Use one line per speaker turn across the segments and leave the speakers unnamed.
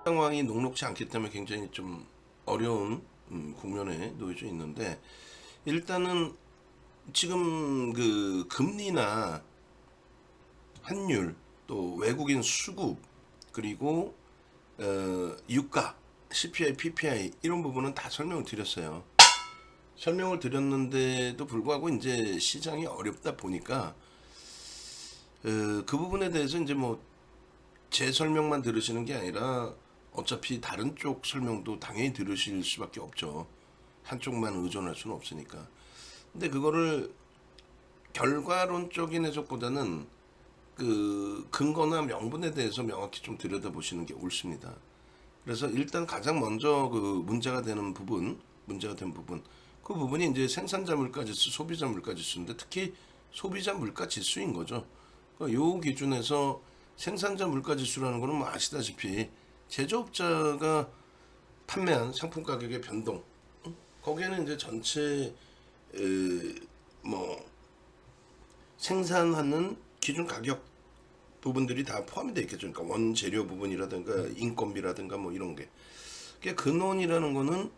상황이 녹록지 않기 때문에 굉장히 좀 어려운 국면에 놓여져 있는데, 일단은 지금 그 금리나 환율, 또 외국인 수급, 그리고 유가, CPI, PPI 이런 부분은 다 설명을 드렸어요. 설명을 드렸는데도 불구하고 이제 시장이 어렵다 보니까 그 부분에 대해서 이제 뭐 제 설명만 들으시는 게 아니라 어차피 다른 쪽 설명도 당연히 들으실 수밖에 없죠. 한쪽만 의존할 수는 없으니까. 근데 그거를 결과론적인 해석보다는 그 근거나 명분에 대해서 명확히 좀 들여다보시는 게 옳습니다. 그래서 일단 가장 먼저 그 문제가 된 부분, 그 부분이 이제 생산자 물가 지수, 소비자 물가 지수인데 특히 소비자 물가 지수인 거죠. 그러니까 요 기준에서 생산자 물가 지수라는 거는 뭐 아시다시피 제조업자가 판매한 상품 가격의 변동, 거기에는 이제 전체 뭐 생산하는 기준 가격 부분들이 다 포함이 되어 있겠죠. 그러니까 원재료 부분이라든가 인건비라든가 뭐 이런 게. 그러니까 근원이라는 거는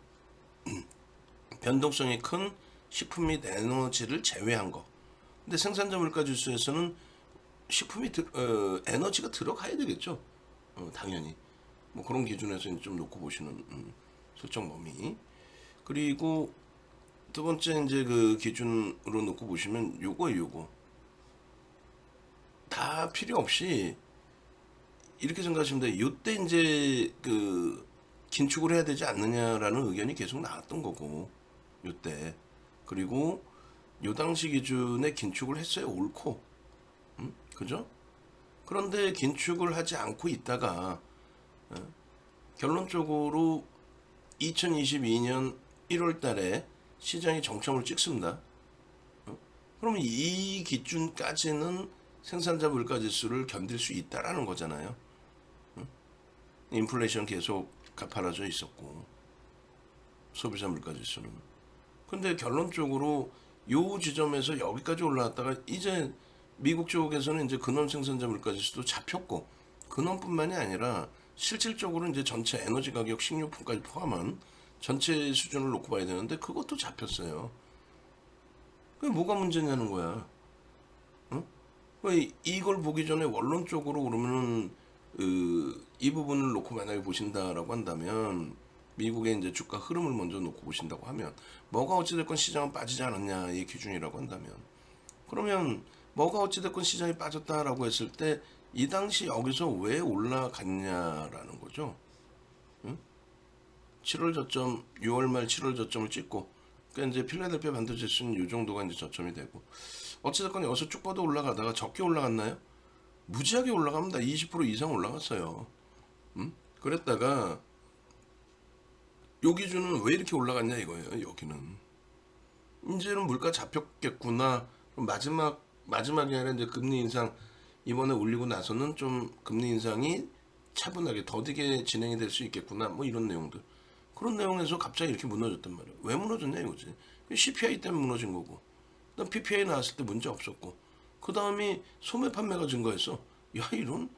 변동성이 큰 식품 및 에너지를 제외한 거. 근데 생산자 물가 지수에서는 식품이 에너지가 들어가야 되겠죠. 당연히. 뭐 그런 기준에서 좀 놓고 보시는 설정 범위. 그리고 두 번째 이제 그 기준으로 놓고 보시면 요거 다 필요 없이 이렇게 생각하시면 돼요. 요때 이제 그 긴축을 해야 되지 않느냐라는 의견이 계속 나왔던 거고, 요때. 그리고 요 당시 기준에 긴축을 했어야 옳고, 그죠? 그런데 긴축을 하지 않고 있다가 결론적으로 2022년 1월 달에 시장이 정점을 찍습니다. 그러면 이 기준까지는 생산자 물가 지수를 견딜 수 있다라는 거잖아요. 인플레이션 계속 가팔라져 있었고, 소비자 물가 지수는. 근데 결론적으로 요 지점에서 여기까지 올라왔다가 이제 미국 쪽에서는 이제 근원 생산자 물가 지수도 잡혔고, 근원뿐만이 아니라 실질적으로 이제 전체 에너지 가격, 식료품까지 포함한 전체 수준을 놓고 봐야 되는데 그것도 잡혔어요. 그게 뭐가 문제냐는 거야. 어? 이걸 보기 전에 원론적으로 그러면은 이 부분을 놓고 만약에 보신다라고 한다면, 미국의 이제 주가 흐름을 먼저 놓고 보신다고 하면 뭐가 어찌됐건 시장은 빠지지 않았냐 이 기준이라고 한다면, 그러면 뭐가 어찌됐건 시장이 빠졌다라고 했을 때 이 당시 여기서 왜 올라갔냐라는 거죠. 응? 7월 저점, 6월 말 7월 저점을 찍고, 그러니까 이제 필라델피아 반도체 지수는 이 정도가 이제 저점이 되고, 어찌됐건 여기서 쭉 뻗어 올라가다가 적게 올라갔나요? 무지하게 올라갑니다. 20% 이상 올라갔어요. 그랬다가 요 기준은 왜 이렇게 올라갔냐 이거예요. 여기는 이제는 물가 잡혔겠구나. 마지막이 아니라 이제 금리 인상 이번에 올리고 나서는 좀 금리 인상이 차분하게 더디게 진행이 될 수 있겠구나. 뭐 이런 내용들. 그런 내용에서 갑자기 이렇게 무너졌단 말이에요. 왜 무너졌냐 이거지. CPI 때문에 무너진 거고. 그다음 PPI 나왔을 때 문제 없었고. 그 다음이 소매 판매가 증가했어. 야, 이런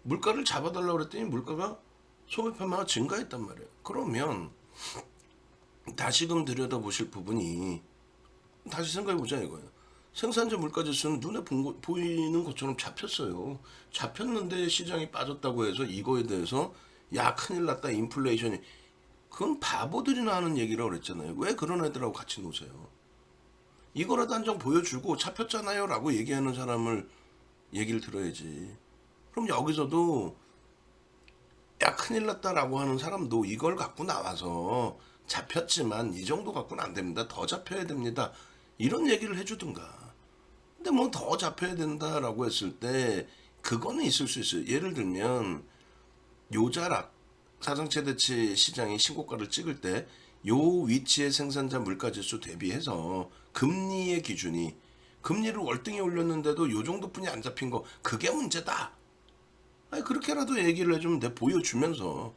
물가를 잡아달라고 그랬더니 물가가, 소매 판매가 증가했단 말이에요. 그러면 다시금 들여다보실 부분이, 다시 생각해보자 이거예요. 생산자 물가 지수는 눈에 보이는 것처럼 잡혔어요. 잡혔는데 시장이 빠졌다고 해서 이거에 대해서 야 큰일 났다 인플레이션이, 그건 바보들이나 하는 얘기라고 그랬잖아요. 왜 그런 애들하고 같이 노세요? 이거라도 한 장 보여주고 잡혔잖아요 라고 얘기하는 사람을 얘기를 들어야지. 그럼 여기서도 야 큰일 났다라고 하는 사람도 이걸 갖고 나와서 잡혔지만 이 정도 갖고는 안 됩니다. 더 잡혀야 됩니다. 이런 얘기를 해주든가. 근데 뭐 더 잡혀야 된다라고 했을 때 그거는 있을 수 있어요. 예를 들면 요자락 사상 최대치 시장이 신고가를 찍을 때 요 위치의 생산자 물가지수 대비해서 금리의 기준이, 금리를 월등히 올렸는데도 요 정도뿐이 안 잡힌 거 그게 문제다. 아니 그렇게라도 얘기를 해주면 돼. 보여주면서.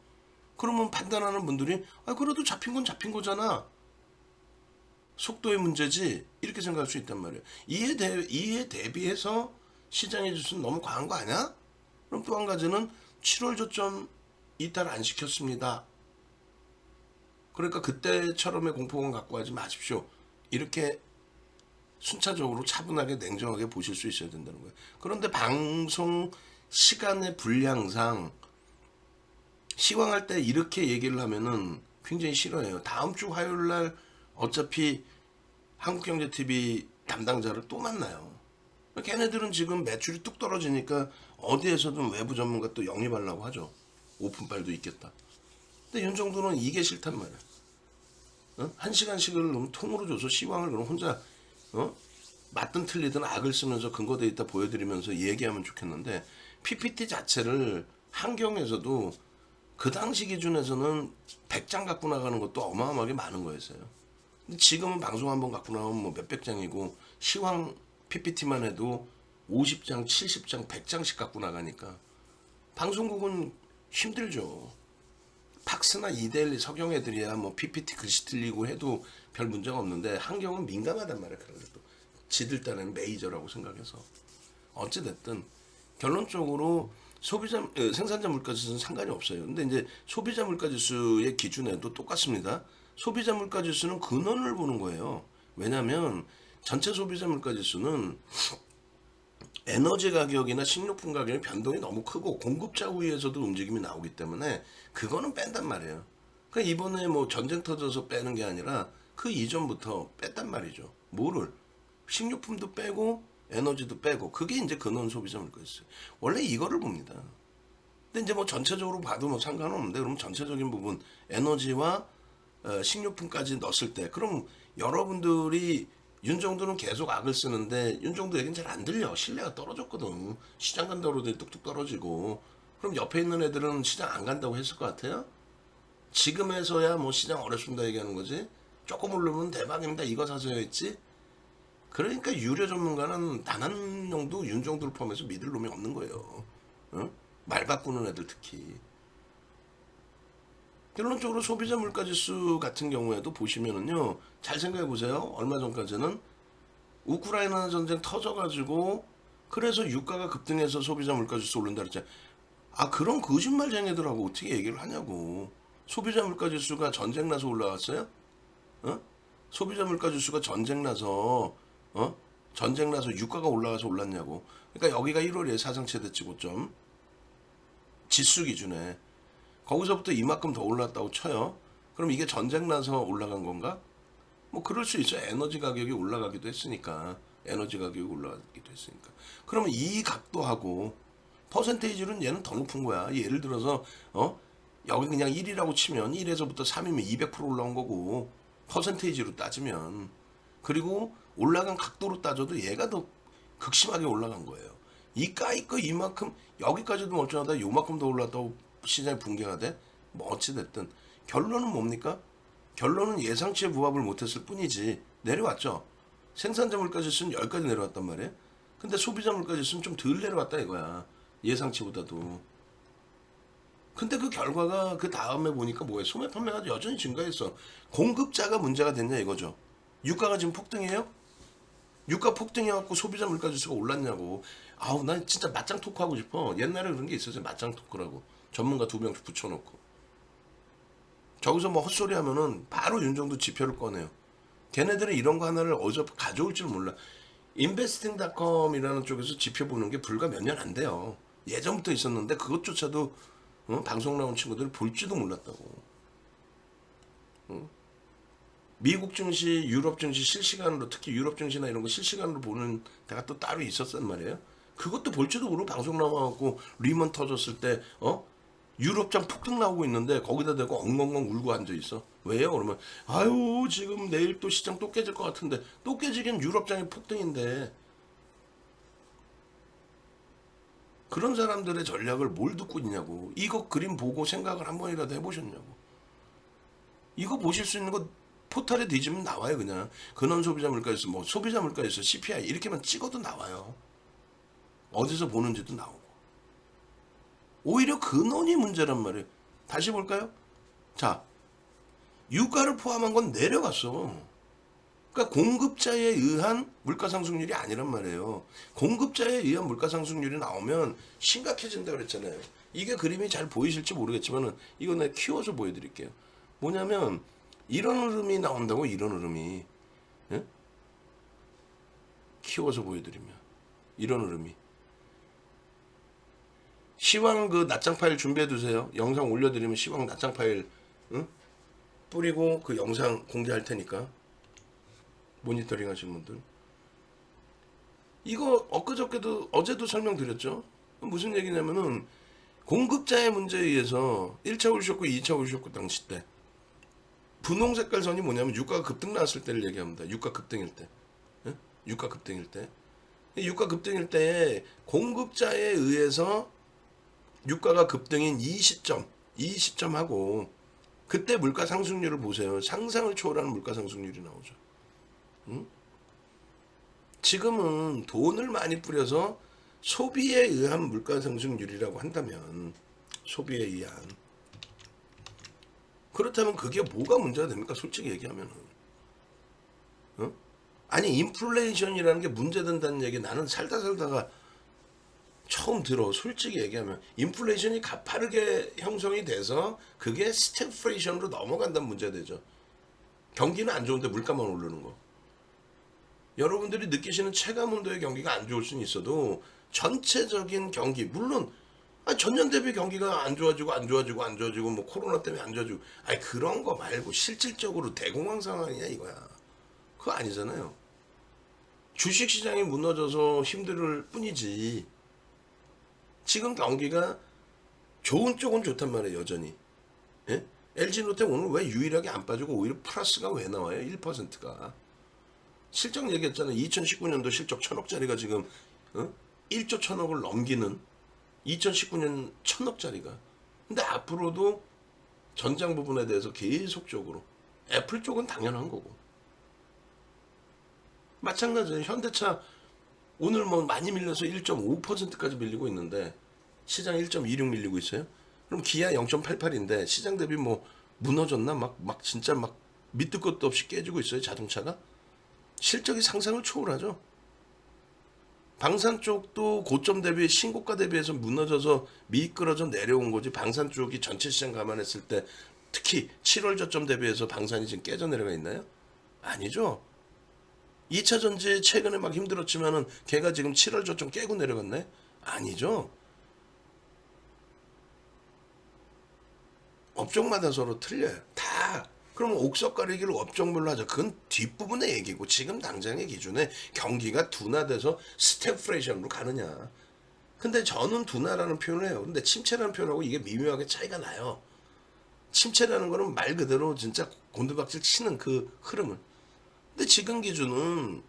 그러면 판단하는 분들이 아 그래도 잡힌 건 잡힌 거잖아. 속도의 문제지. 이렇게 생각할 수 있단 말이에요. 이에 대비해서 시장의 지수는 너무 과한 거 아니야? 그럼 또 한 가지는 7월 저점 이탈 안 시켰습니다. 그러니까 그때처럼의 공포감 갖고 하지 마십시오. 이렇게 순차적으로 차분하게 냉정하게 보실 수 있어야 된다는 거예요. 그런데 방송 시간의 분량상 시황할 때 이렇게 얘기를 하면은 굉장히 싫어해요. 다음 주 화요일 날 어차피 한국경제TV 담당자를 또 만나요. 걔네들은 지금 매출이 뚝 떨어지니까 어디에서든 외부 전문가 또 영입하려고 하죠. 오픈빨도 있겠다. 근데 윤정도는 이게 싫단 말이야. 어? 한 시간씩을 너무 통으로 줘서 시황을 그럼 혼자 맞든 틀리든 악을 쓰면서 근거 데이터 보여드리면서 얘기하면 좋겠는데 PPT 자체를 한경에서도 그 당시 기준에서는 100장 갖고 나가는 것도 어마어마하게 많은 거였어요. 근데 지금은 방송 한번 갖고 나오면 뭐 몇백 장이고 시황 PPT만 해도 50장, 70장, 100장씩 갖고 나가니까 방송국은 힘들죠. 팍스나 이데일리 서경 애들이야 뭐 PPT 글씨 틀리고 해도 별 문제가 없는데 한경은 민감하단 말이야. 그래도 지들 딴에는 메이저라고 생각해서 어찌됐든 결론적으로 소비자 생산자 물가지수는 상관이 없어요. 근데 이제 소비자 물가지수의 기준에도 똑같습니다. 소비자 물가지수는 근원을 보는 거예요. 왜냐하면 전체 소비자 물가지수는 에너지 가격이나 식료품 가격의 변동이 너무 크고 공급자 우위에서도 움직임이 나오기 때문에 그거는 뺀단 말이에요. 그러니까 이번에 뭐 전쟁 터져서 빼는 게 아니라 그 이전부터 뺐단 말이죠. 뭐를? 식료품도 빼고 에너지도 빼고 그게 이제 근원 소비자 물가지수. 원래 이거를 봅니다. 근데 이제 뭐 전체적으로 봐도 뭐 상관없는데 그럼 전체적인 부분 에너지와 식료품까지 넣었을 때 그럼 여러분들이 윤정도는 계속 악을 쓰는데 윤정도 얘기는 잘 안 들려. 신뢰가 떨어졌거든. 시장 간다고 그러더니 뚝뚝 떨어지고. 그럼 옆에 있는 애들은 시장 안 간다고 했을 것 같아요? 지금에서야 뭐 시장 어렵습니다 얘기하는 거지. 조금 오르면 대박입니다 이거 사서야 했지. 그러니까 유료 전문가는 단 한 명도 윤정도를 포함해서 믿을 놈이 없는 거예요. 어? 말 바꾸는 애들 특히. 결론적으로 소비자 물가지수 같은 경우에도 보시면은요. 잘 생각해 보세요. 얼마 전까지는 우크라이나 전쟁 터져가지고 그래서 유가가 급등해서 소비자 물가지수 오른다 그랬잖아요. 아 그런 거짓말쟁이들하고 어떻게 얘기를 하냐고. 소비자 물가지수가 전쟁 나서 올라왔어요? 어? 소비자 물가지수가 전쟁 나서 전쟁 나서 유가가 올라가서 올랐냐고. 그러니까 여기가 1월에 사상 최대 치고점 지수 기준에 거기서부터 이만큼 더 올랐다고 쳐요. 그럼 이게 전쟁 나서 올라간 건가? 뭐 그럴 수 있어요. 에너지 가격이 올라가기도 했으니까. 에너지 가격이 올라가기도 했으니까. 그러면 이 각도하고 퍼센테이지는 얘는 더 높은 거야. 예를 들어서 여기 그냥 1이라고 치면 1에서부터 3이면 200% 올라온 거고 퍼센테이지로 따지면 그리고 올라간 각도로 따져도 얘가 더 극심하게 올라간 거예요. 이 까이거 이만큼 여기까지도 멀쩡하다 요만큼 더 올랐다고 시장이 붕괴가 돼? 뭐 어찌됐든 결론은 뭡니까? 결론은 예상치에 부합을 못했을 뿐이지 내려왔죠. 생산자 물가지수는 여기까지 내려왔단 말이에요. 근데 소비자 물가지수는 좀 덜 내려왔다 이거야. 예상치보다도. 근데 그 결과가 그 다음에 보니까 뭐예요? 소매 판매가 여전히 증가했어. 공급자가 문제가 됐냐 이거죠. 유가가 지금 폭등해요? 유가 폭등해갖고 소비자 물가지수가 올랐냐고. 아우 난 진짜 맞짱 토크 하고 싶어. 옛날에 그런 게 있었어요. 맞짱 토크라고. 전문가 2명 붙여놓고. 저기서 뭐 헛소리 하면은 바로 윤정도 지표를 꺼내요. 걔네들은 이런 거 하나를 어디서 가져올 줄 몰라. investing.com이라는 쪽에서 지표 보는 게 불과 몇 년 안 돼요. 예전부터 있었는데 그것조차도 방송 나온 친구들이 볼지도 몰랐다고. 미국 증시, 유럽 증시 실시간으로 특히 유럽 증시나 이런 거 실시간으로 보는 데가 또 따로 있었단 말이에요. 그것도 볼지도 모르고 방송 나와갖고 리먼 터졌을 때 유럽장 폭등 나오고 있는데 거기다 대고 엉엉엉 울고 앉아있어. 왜요? 그러면 아유 지금 내일 또 시장 또 깨질 것 같은데 또 깨지긴 유럽장이 폭등인데 그런 사람들의 전략을 뭘 듣고 있냐고. 이거 그림 보고 생각을 한 번이라도 해보셨냐고. 이거 보실 수 있는 거 포털에 뒤지면 나와요. 그냥 근원 소비자 물가지수 뭐 소비자 물가지수 CPI 이렇게만 찍어도 나와요. 어디서 보는지도 나오고. 오히려 근원이 문제란 말이에요. 다시 볼까요? 자, 유가를 포함한 건 내려갔어. 그러니까 공급자에 의한 물가 상승률이 아니란 말이에요. 공급자에 의한 물가 상승률이 나오면 심각해진다 그랬잖아요. 이게 그림이 잘 보이실지 모르겠지만은 이거 내가 키워서 보여드릴게요. 뭐냐면 이런 흐름이 나온다고, 이런 흐름이. 예? 키워서 보여드리면 이런 흐름이. 시황 그 낱장 파일 준비해 두세요. 영상 올려드리면 시황 낱장 파일, 응? 뿌리고 그 영상 공개할 테니까 모니터링 하시는 분들. 이거 엊그저께도, 어제도 설명드렸죠. 무슨 얘기냐면은 공급자의 문제에 의해서 1차 올쇼크 2차 올쇼크 당시 때 분홍 색깔 선이 뭐냐면 유가가 급등 나왔을 때를 얘기합니다. 유가 급등일 때. 예? 유가 급등일 때. 유가 급등일 때 공급자에 의해서 유가가 급등인 이 시점하고 그때 물가 상승률을 보세요. 상상을 초월하는 물가 상승률이 나오죠. 응? 지금은 돈을 많이 뿌려서 소비에 의한 물가 상승률이라고 한다면, 소비에 의한, 그렇다면 그게 뭐가 문제가 됩니까? 솔직히 얘기하면은. 어? 아니 인플레이션이라는 게 문제된다는 얘기 나는 살다가 처음 들어. 솔직히 얘기하면 인플레이션이 가파르게 형성이 돼서 그게 스태그플레이션으로 넘어간다는 문제가 되죠. 경기는 안 좋은데 물가만 오르는 거. 여러분들이 느끼시는 체감온도의 경기가 안 좋을 수는 있어도 전체적인 경기, 물론 전년 대비 경기가 안 좋아지고 뭐 코로나 때문에 안 좋아지고, 아니 그런 거 말고 실질적으로 대공황 상황이냐 이거야. 그거 아니잖아요. 주식 시장이 무너져서 힘들 뿐이지 지금 경기가 좋은 쪽은 좋단 말이에요. 여전히. 예? LG노텍 오늘 왜 유일하게 안 빠지고 오히려 플러스가 왜 나와요? 1%가. 실적 얘기했잖아요. 2019년도 실적 1000억짜리가 지금 1조 1000억을 넘기는 2019년 1000억짜리가. 근데 앞으로도 전장 부분에 대해서 계속적으로 애플 쪽은 당연한 거고. 마찬가지예요. 현대차 오늘 뭐 많이 밀려서 1.5%까지 밀리고 있는데 시장 1.26 밀리고 있어요. 그럼 기아 0.88인데 시장 대비 뭐 무너졌나? 막 진짜 막 밑도 끝도 없이 깨지고 있어요. 자동차가. 실적이 상상을 초월하죠. 방산 쪽도 고점 대비 신고가 대비해서 무너져서 미끄러져 내려온 거지. 방산 쪽이 전체 시장 감안했을 때 특히 7월 저점 대비해서 방산이 지금 깨져 내려가 있나요? 아니죠. 2차 전지 최근에 막 힘들었지만은 걔가 지금 7월 저점 깨고 내려갔네? 아니죠. 업종마다 서로 틀려요. 다. 그러면 옥석 가리기를 업종별로 하자. 그건 뒷부분의 얘기고 지금 당장의 기준에 경기가 둔화돼서 스태그플레이션으로 가느냐. 근데 저는 둔화라는 표현을 해요. 근데 침체라는 표현하고 이게 미묘하게 차이가 나요. 침체라는 거는 말 그대로 진짜 곤두박질 치는 그 흐름을. 근데 지금 기준은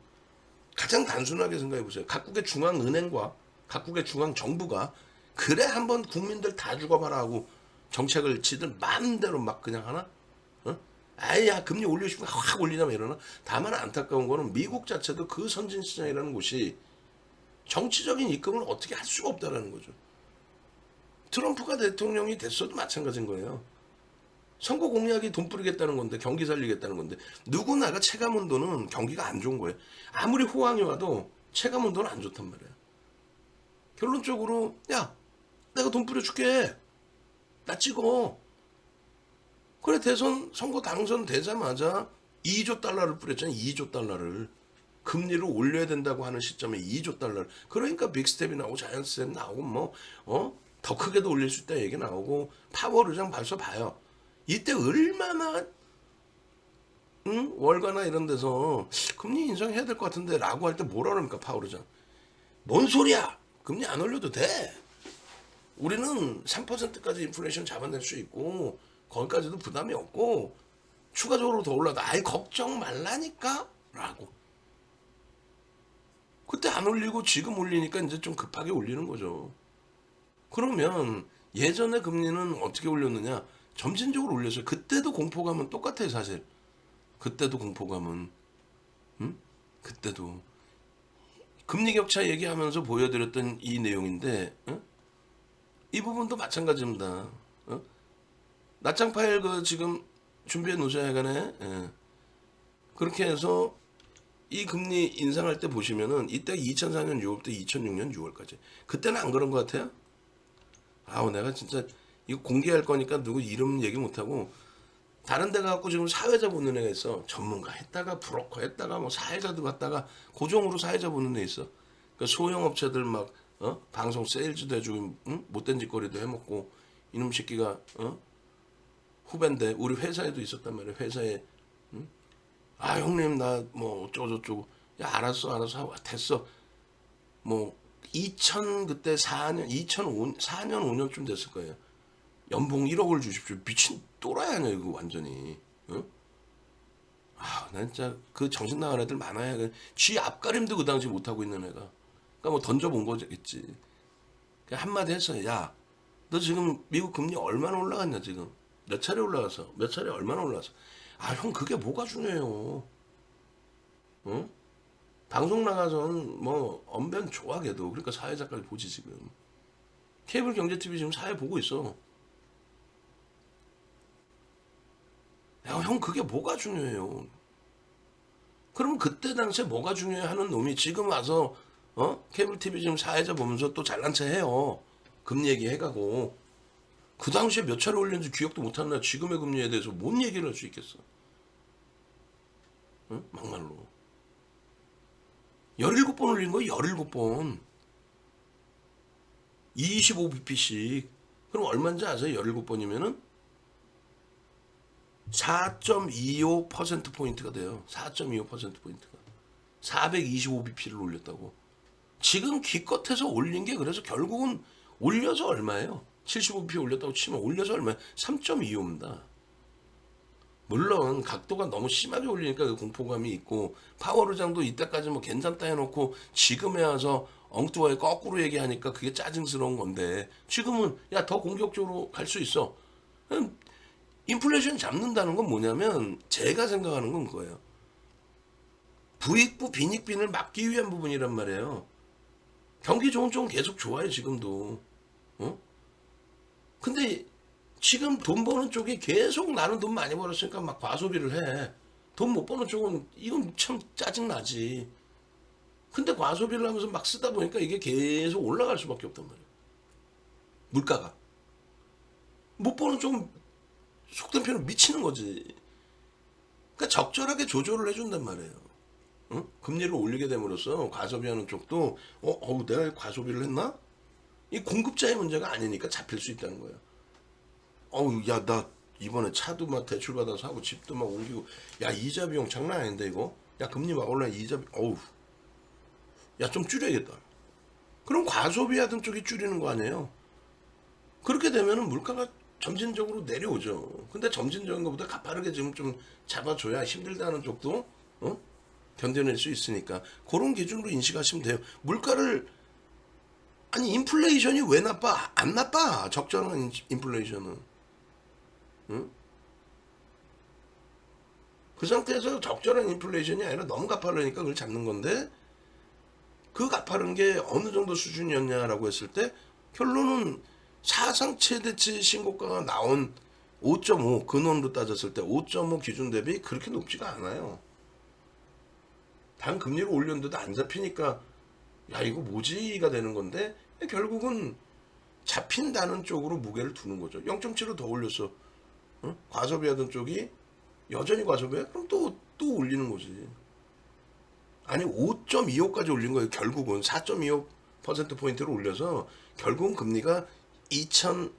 가장 단순하게 생각해 보세요. 각국의 중앙은행과 각국의 중앙정부가 그래 한번 국민들 다 죽어봐라 하고 정책을 지들 마음대로 막 그냥 하나? 아야 금리 올리고 싶으면 확 올리자면 이러나? 다만 안타까운 거는 미국 자체도 그 선진시장이라는 곳이 정치적인 입금을 어떻게 할 수가 없다라는 거죠. 트럼프가 대통령이 됐어도 마찬가지인 거예요. 선거 공약이 돈 뿌리겠다는 건데, 경기 살리겠다는 건데, 누구나가 체감온도는 경기가 안 좋은 거예요. 아무리 호황이 와도 체감온도는 안 좋단 말이에요. 결론적으로 야 내가 돈 뿌려줄게, 나 찍어. 그래 대선 선거 당선되자마자 2조 달러를 뿌렸잖아요. 2조 달러를 금리를 올려야 된다고 하는 시점에 2조 달러를. 그러니까 빅스텝이 나오고 자이언트 스텝 나오고 뭐 더 크게도 올릴 수 있다 얘기 나오고 파월 의장 벌써 봐요. 이때 얼마나 월가나 이런 데서 금리 인상해야 될 것 같은데 라고 할 때 뭐라 그럽니까 파월 의장. 뭔 소리야, 금리 안 올려도 돼. 우리는 3%까지 인플레이션 잡아낼 수 있고 거기까지도 부담이 없고 추가적으로 더 올라도 아예 걱정 말라니까 라고. 그때 안 올리고 지금 올리니까 이제 좀 급하게 올리는 거죠. 그러면 예전에 금리는 어떻게 올렸느냐, 점진적으로 올렸어요. 그때도 공포감은 똑같아요. 사실 그때도 공포감은 그때도 금리 격차 얘기하면서 보여드렸던 이 내용인데 이 부분도 마찬가지입니다. 낱장 파일 그 지금 준비해 놓으셔야 하네. 그렇게 해서 이 금리 인상할 때 보시면은 이때 2004년 6월부터 2006년 6월까지. 그때는 안 그런 것 같아요? 아우 내가 진짜 이거 공개할 거니까 누구 이름 얘기 못하고 다른 데 가갖고 지금 사회자 보는 애가 있어. 전문가 했다가 브로커 했다가 뭐 사회자도 갔다가 고정으로 사회자 보는 애 있어. 그러니까 소형업체들 막 방송 세일즈도 해주고 못된 짓거리도 해먹고 이놈 새끼가 후배인데 우리 회사에도 있었단 말이야. 회사에 아 형님 나 뭐 어쩌고저쩌고 야 알았어 하고 됐어 뭐 2000 그때 4년 2005 4년 5년쯤 됐을 거예요. 연봉 1억을 주십시오. 미친 또라이 아니야 이거 완전히. 응? 아, 난 진짜 그 정신 나간 애들 많아야 쥐 앞가림도 그 당시 못 하고 있는 애가. 그러니까 뭐 던져본 거겠지. 그냥 한마디 했어요. 야, 너 지금 미국 금리 얼마나 올라갔냐 지금? 몇 차례 올라가서 몇 차례 얼마나 올라갔어? 아, 형 그게 뭐가 중요해요? 응? 방송 나가선 뭐 언변 좋아 걔도. 그러니까 사회자까지 보지 지금. 케이블 경제 TV 지금 사회 보고 있어. 야, 형 그게 뭐가 중요해요? 그럼 그때 당시에 뭐가 중요해 하는 놈이 지금 와서 케이블 TV 지금 사회자 보면서 또 잘난 체 해요. 금리 얘기 해가고 그 당시에 몇 차례 올렸는지 기억도 못하나 지금의 금리에 대해서 뭔 얘기를 할 수 있겠어? 응? 막말로 17번 올린 거야 17번 25bp씩 그럼 얼마인지 아세요? 17번이면은 4.25%포인트가 돼요. 4.25%포인트가. 425bp를 올렸다고. 지금 기껏해서 올린 게 그래서 결국은 올려서 얼마예요? 75bp 올렸다고 치면 올려서 얼마예요? 3.25입니다. 물론 각도가 너무 심하게 올리니까 그 공포감이 있고 파워르장도 이때까지 뭐 괜찮다 해놓고 지금에 와서 엉뚱하게 거꾸로 얘기하니까 그게 짜증스러운 건데 지금은 야 더 공격적으로 갈 수 있어. 인플레이션 잡는다는 건 뭐냐면 제가 생각하는 건 그거예요. 부익부 빈익빈을 막기 위한 부분이란 말이에요. 경기 좋은 쪽은 계속 좋아요 지금도. 근데 지금 돈 버는 쪽이 계속 나는 돈 많이 벌었으니까 막 과소비를 해. 돈 못 버는 쪽은 이건 참 짜증나지. 근데 과소비를 하면서 막 쓰다 보니까 이게 계속 올라갈 수밖에 없단 말이에요. 물가가. 못 버는 쪽은 속된 표현은 미치는 거지. 그러니까 적절하게 조절을 해준단 말이에요. 응? 금리를 올리게 됨으로써 과소비하는 쪽도 내가 과소비를 했나? 이 공급자의 문제가 아니니까 잡힐 수 있다는 거예요. 야, 나 이번에 차도 막 대출 받아서 하고 집도 막 옮기고 야 이자 비용 장난 아닌데 이거? 야 금리 막 올라 이자 야 좀 줄여야겠다. 그럼 과소비하던 쪽이 줄이는 거 아니에요? 그렇게 되면은 물가가 점진적으로 내려오죠. 근데 점진적인 것보다 가파르게 지금 좀 잡아줘야 힘들다는 쪽도 견뎌낼 수 있으니까 그런 기준으로 인식하시면 돼요. 물가를 아니 인플레이션이 왜 나빠? 안 나빠. 적절한 인플레이션은. 응? 그 상태에서 적절한 인플레이션이 아니라 너무 가파르니까 그걸 잡는 건데 그 가파른 게 어느 정도 수준이었냐라고 했을 때 결론은 사상 최대치 신고가가 나온 5.5 근원으로 따졌을 때 5.5 기준 대비 그렇게 높지가 않아요. 단 금리를 올렸는데도 안 잡히니까 야 이거 뭐지가 되는 건데 결국은 잡힌다는 쪽으로 무게를 두는 거죠. 0.7로 더 올렸어. 과소비하던 쪽이 여전히 과소비해? 그럼 또 올리는 거지. 아니 5.25까지 올린 거예요. 결국은 4.25%포인트를 올려서 결국은 금리가 2006년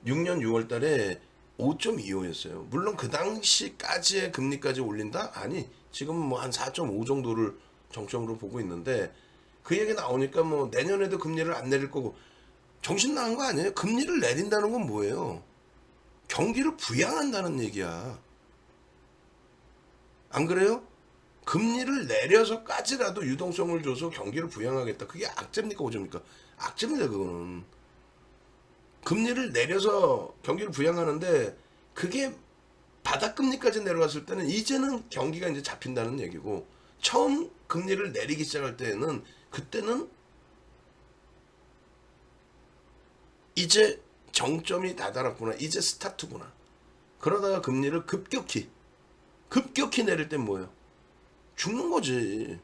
6월 달에 5.25였어요. 물론 그 당시까지의 금리까지 올린다? 아니 지금은 뭐 한 4.5 정도를 정점으로 보고 있는데 그 얘기 나오니까 뭐 내년에도 금리를 안 내릴 거고 정신 나간 거 아니에요? 금리를 내린다는 건 뭐예요? 경기를 부양한다는 얘기야. 안 그래요? 금리를 내려서까지라도 유동성을 줘서 경기를 부양하겠다. 그게 악재입니까 오점입니까? 악재입니다 그거는. 금리를 내려서 경기를 부양하는데 그게 바닥금리까지 내려갔을 때는 이제는 경기가 이제 잡힌다는 얘기고 처음 금리를 내리기 시작할 때는 그때는 이제 정점이 다다랐구나. 이제 스타트구나. 그러다가 금리를 급격히 내릴 땐 뭐예요? 죽는 거지.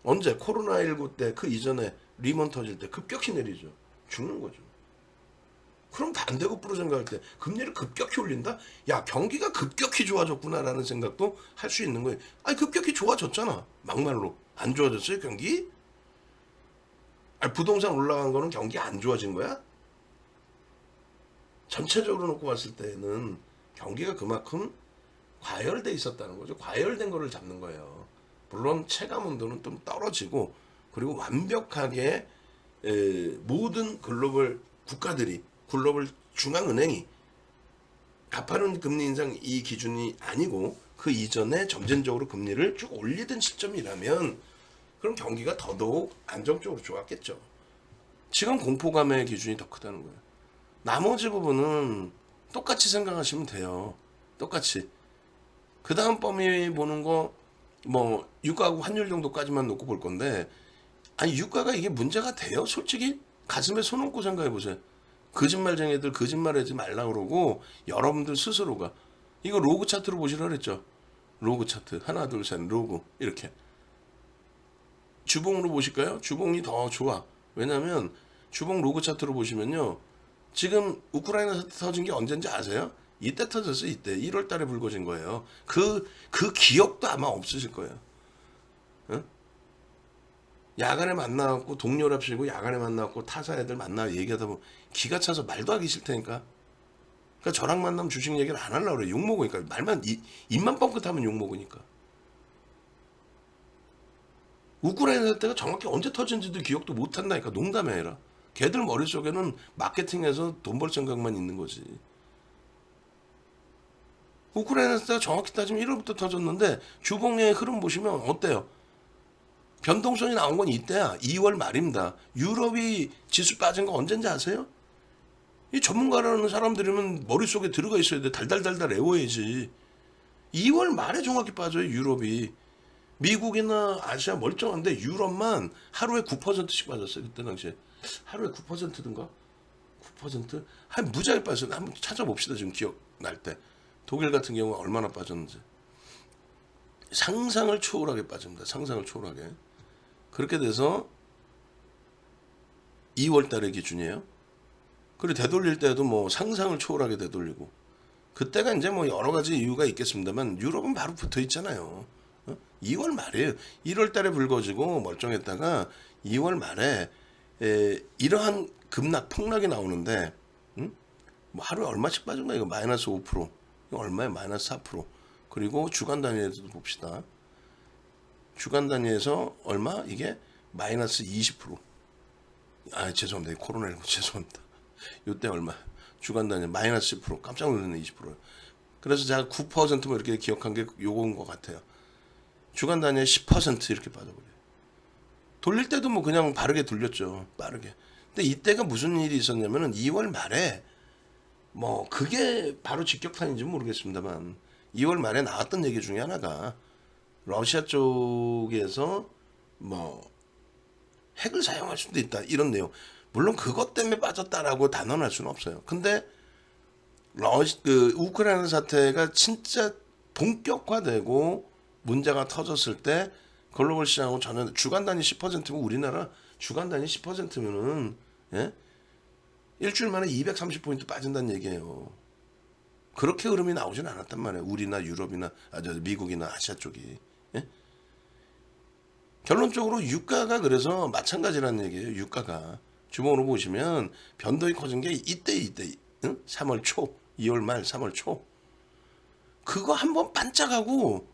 언제? 코로나19 때, 그 이전에 리먼 터질 때 급격히 내리죠. 죽는 거죠. 그럼 반대급부로 생각할 때 금리를 급격히 올린다? 야, 경기가 급격히 좋아졌구나라는 생각도 할 수 있는 거예요. 아니, 급격히 좋아졌잖아. 막말로. 안 좋아졌어요, 경기? 아니, 부동산 올라간 거는 경기 안 좋아진 거야? 전체적으로 놓고 봤을 때는 경기가 그만큼 과열돼 있었다는 거죠. 과열된 거를 잡는 거예요. 물론 체감 온도는 좀 떨어지고, 그리고 완벽하게 모든 글로벌 국가들이, 글로벌 중앙은행이 가파른 금리 인상 이 기준이 아니고 그 이전에 점진적으로 금리를 쭉 올리던 시점이라면 그럼 경기가 더더욱 안정적으로 좋았겠죠. 지금 공포감의 기준이 더 크다는 거예요. 나머지 부분은 똑같이 생각하시면 돼요. 똑같이. 그 다음 범위 보는 거, 뭐 유가하고 환율 정도까지만 놓고 볼 건데, 아니 유가가 이게 문제가 돼요? 솔직히 가슴에 손 얹고 생각해 보세요. 거짓말쟁이들 거짓말하지 말라 그러고 여러분들 스스로가 이거 로그 차트로 보시라 그랬죠. 로그 차트 하나 둘 셋 로그 이렇게 주봉으로 보실까요? 주봉이 더 좋아. 왜냐면 주봉 로그 차트로 보시면요, 지금 우크라이나 사태 터진 게 언젠지 아세요? 이때 터졌어요. 이때 1월 달에 불거진 거예요. 그 기억도 아마 없으실 거예요. 응? 야간에 만나갖고 동료랍시고 야간에 만나갖고 타사 애들 만나 얘기하다 보면 기가 차서 말도 하기 싫다니까. 그러니까 저랑 만나면 주식 얘기를 안 하려고 그래. 욕먹으니까. 말만 입만 뻥끗하면 욕먹으니까. 우크라이나 사태가 정확히 언제 터진지도 기억도 못한다니까. 농담이 아니라. 걔들 머릿속에는 마케팅해서 돈 벌 생각만 있는 거지. 우크라이나 사태가 정확히 따지면 1월부터 터졌는데 주봉의 흐름 보시면 어때요? 변동성이 나온 건 이때야. 2월 말입니다. 유럽이 지수 빠진 거 언젠지 아세요? 이 전문가라는 사람들이면 머릿속에 들어가 있어야 돼. 달달달달 외워야지. 2월 말에 정확히 빠져요, 유럽이. 미국이나 아시아 멀쩡한데 유럽만 하루에 9%씩 빠졌어요. 그때 당시에. 하루에 9%든가? 9%? 한 무지하게 빠졌어요. 한번 찾아봅시다. 지금 기억날 때. 독일 같은 경우는 얼마나 빠졌는지. 상상을 초월하게 빠집니다. 상상을 초월하게. 그렇게 돼서 2월 달의 기준이에요. 그리고 되돌릴 때도 뭐 상상을 초월하게 되돌리고. 그때가 이제 뭐 여러 가지 이유가 있겠습니다만 유럽은 바로 붙어 있잖아요. 2월 말이에요. 1월 달에 불거지고 멀쩡했다가 2월 말에 이러한 급락, 폭락이 나오는데, 뭐 하루에 얼마씩 빠진가? 이거 마이너스 5%. 이거 얼마에 마이너스 4%. 그리고 주간 단위에서도 봅시다. 주간 단위에서 얼마? 이게 마이너스 20%. 아, 죄송합니다. 코로나19 죄송합니다. 이때 얼마? 주간 단위 마이너스 10%. 깜짝 놀랐네, 20%. 그래서 제가 9%뭐 이렇게 기억한 게 요거인 것 같아요. 주간 단위에 10% 이렇게 빠져버려요. 돌릴 때도 뭐 그냥 바르게 돌렸죠. 빠르게. 근데 이때가 무슨 일이 있었냐면은 2월 말에 뭐 그게 바로 직격탄인지 모르겠습니다만 2월 말에 나왔던 얘기 중에 하나가 러시아 쪽에서 뭐 핵을 사용할 수도 있다 이런 내용. 물론 그것 때문에 빠졌다라고 단언할 수는 없어요. 근데 우크라이나 사태가 진짜 본격화되고 문제가 터졌을 때 글로벌 시장하고 전혀 주간 단위 10%면 우리나라 주간 단위 10%면은 일주일 만에 230포인트 빠진다는 얘기예요. 그렇게 흐름이 나오진 않았단 말이에요. 우리나 유럽이나 미국이나 아시아 쪽이. 예? 결론적으로 유가가 그래서 마찬가지라는 얘기예요. 유가가 주봉으로 보시면 변동이 커진 게 이때 3월 초 2월 말 3월 초 그거 한번 반짝하고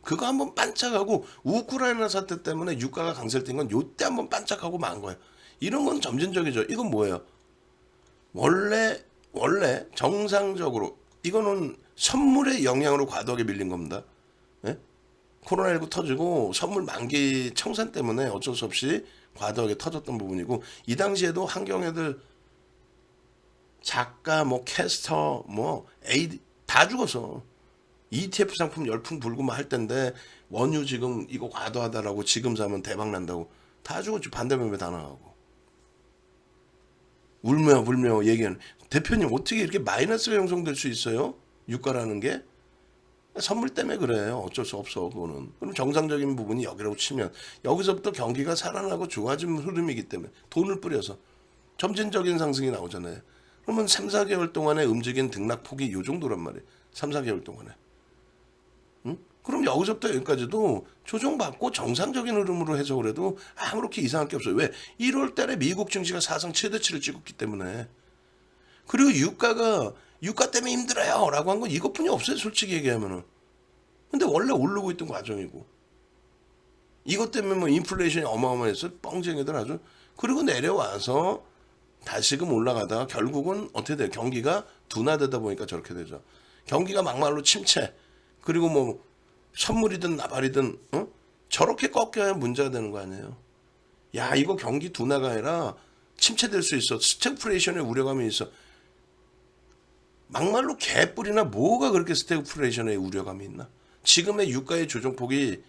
우크라이나 사태 때문에 유가가 강세된 건 요때 한번 반짝하고 만 거예요. 이런 건 점진적이죠. 이건 뭐예요? 원래 정상적으로 이거는 선물의 영향으로 과도하게 밀린 겁니다. 예? 코로나19 터지고 선물 만기 청산 때문에 어쩔 수 없이 과도하게 터졌던 부분이고, 이 당시에도 환경애들 작가 뭐 캐스터 뭐 AD 다 죽어서 ETF 상품 열풍 불고 막 할 텐데 원유 지금 이거 과도하다라고 지금 사면 대박 난다고 다 죽었지. 반대매매 다 나가고 울며 불며 얘기하는 대표님 어떻게 이렇게 마이너스가 형성될 수 있어요? 유가라는 게 선물 때문에 그래요. 어쩔 수 없어 그거는. 그럼 정상적인 부분이 여기라고 치면 여기서부터 경기가 살아나고 좋아지는 흐름이기 때문에 돈을 뿌려서 점진적인 상승이 나오잖아요. 그러면 3, 4개월 동안에 움직인 등락폭이 요 정도란 말이에요. 3, 4개월 동안에. 응? 그럼 여기서부터 여기까지도 조정받고 정상적인 흐름으로 해석을 해도 아무렇게 이상할 게 없어요. 왜? 1월 달에 미국 증시가 사상 최대치를 찍었기 때문에. 그리고 유가 때문에 힘들어요 라고 한 건 이것뿐이 없어요. 솔직히 얘기하면은. 근데 원래 오르고 있던 과정이고. 이것 때문에 뭐 인플레이션이 어마어마해서 뻥쟁이들 아주. 그리고 내려와서 다시금 올라가다가 결국은 어떻게 돼요? 경기가 둔화되다 보니까 저렇게 되죠. 경기가 막말로 침체. 그리고 뭐 선물이든 나발이든 저렇게 꺾여야 문제가 되는 거 아니에요. 야 이거 경기 둔화가 아니라 침체될 수 있어. 스태그플레이션의 우려감이 있어. 막말로 개뿔이나 뭐가 그렇게 스태그플레이션의 우려감이 있나? 지금의 유가의 조정폭이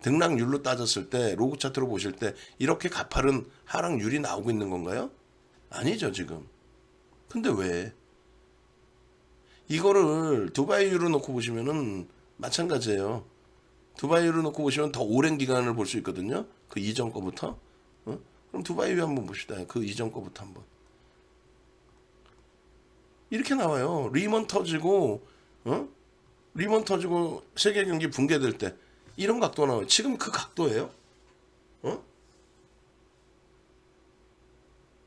등락률로 따졌을 때 로그 차트로 보실 때 이렇게 가파른 하락률이 나오고 있는 건가요? 아니죠 지금. 근데 왜? 이거를 두바이유로 놓고 보시면은 마찬가지예요. 두바이유로 놓고 보시면 더 오랜 기간을 볼 수 있거든요. 그 이전 거부터. 그럼 두바이유 한번 봅시다. 그 이전 거부터 한번. 이렇게 나와요. 리먼 터지고 리먼 터지고 세계 경기 붕괴될 때 이런 각도 나와요. 지금 그 각도예요.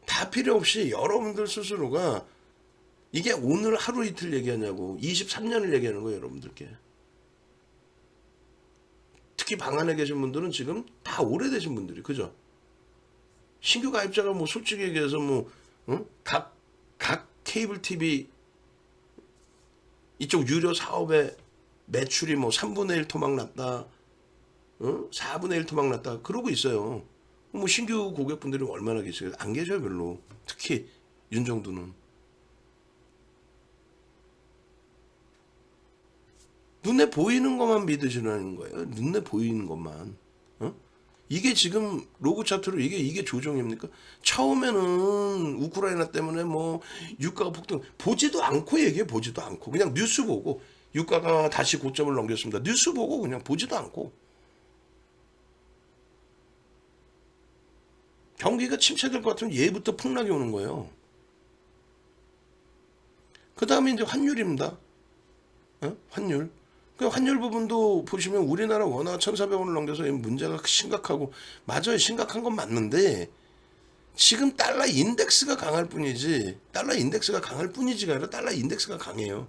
다 필요 없이 여러분들 스스로가 이게 오늘 하루 이틀 얘기하냐고 23년을 얘기하는 거예요. 여러분들께. 특히 방 안에 계신 분들은 지금 다 오래되신 분들이 그죠? 신규 가입자가 뭐 솔직히 얘기해서 뭐 각 케이블 TV 이쪽 유료 사업에 매출이 뭐 3분의 1 토막 났다. 4분의 1 토막 났다. 그러고 있어요. 뭐 신규 고객분들이 얼마나 계세요? 안 계셔요 별로. 특히 윤정두는. 눈에 보이는 것만 믿으시라는 거예요. 눈에 보이는 것만. 이게 지금 로그 차트로 이게 조정입니까? 처음에는 우크라이나 때문에 뭐 유가가 폭등 보지도 않고 얘기해. 보지도 않고 그냥 뉴스 보고 유가가 다시 고점을 넘겼습니다. 뉴스 보고 그냥 보지도 않고 경기가 침체될 것 같으면 얘부터 폭락이 오는 거예요. 그 다음에 이제 환율입니다. 환율. 그 환율 부분도 보시면 우리나라 원화가 1,400원을 넘겨서 문제가 심각하고 맞아요. 심각한 건 맞는데 지금 달러 인덱스가 강할 뿐이지 달러 인덱스가 강할 뿐이지가 아니라 달러 인덱스가 강해요.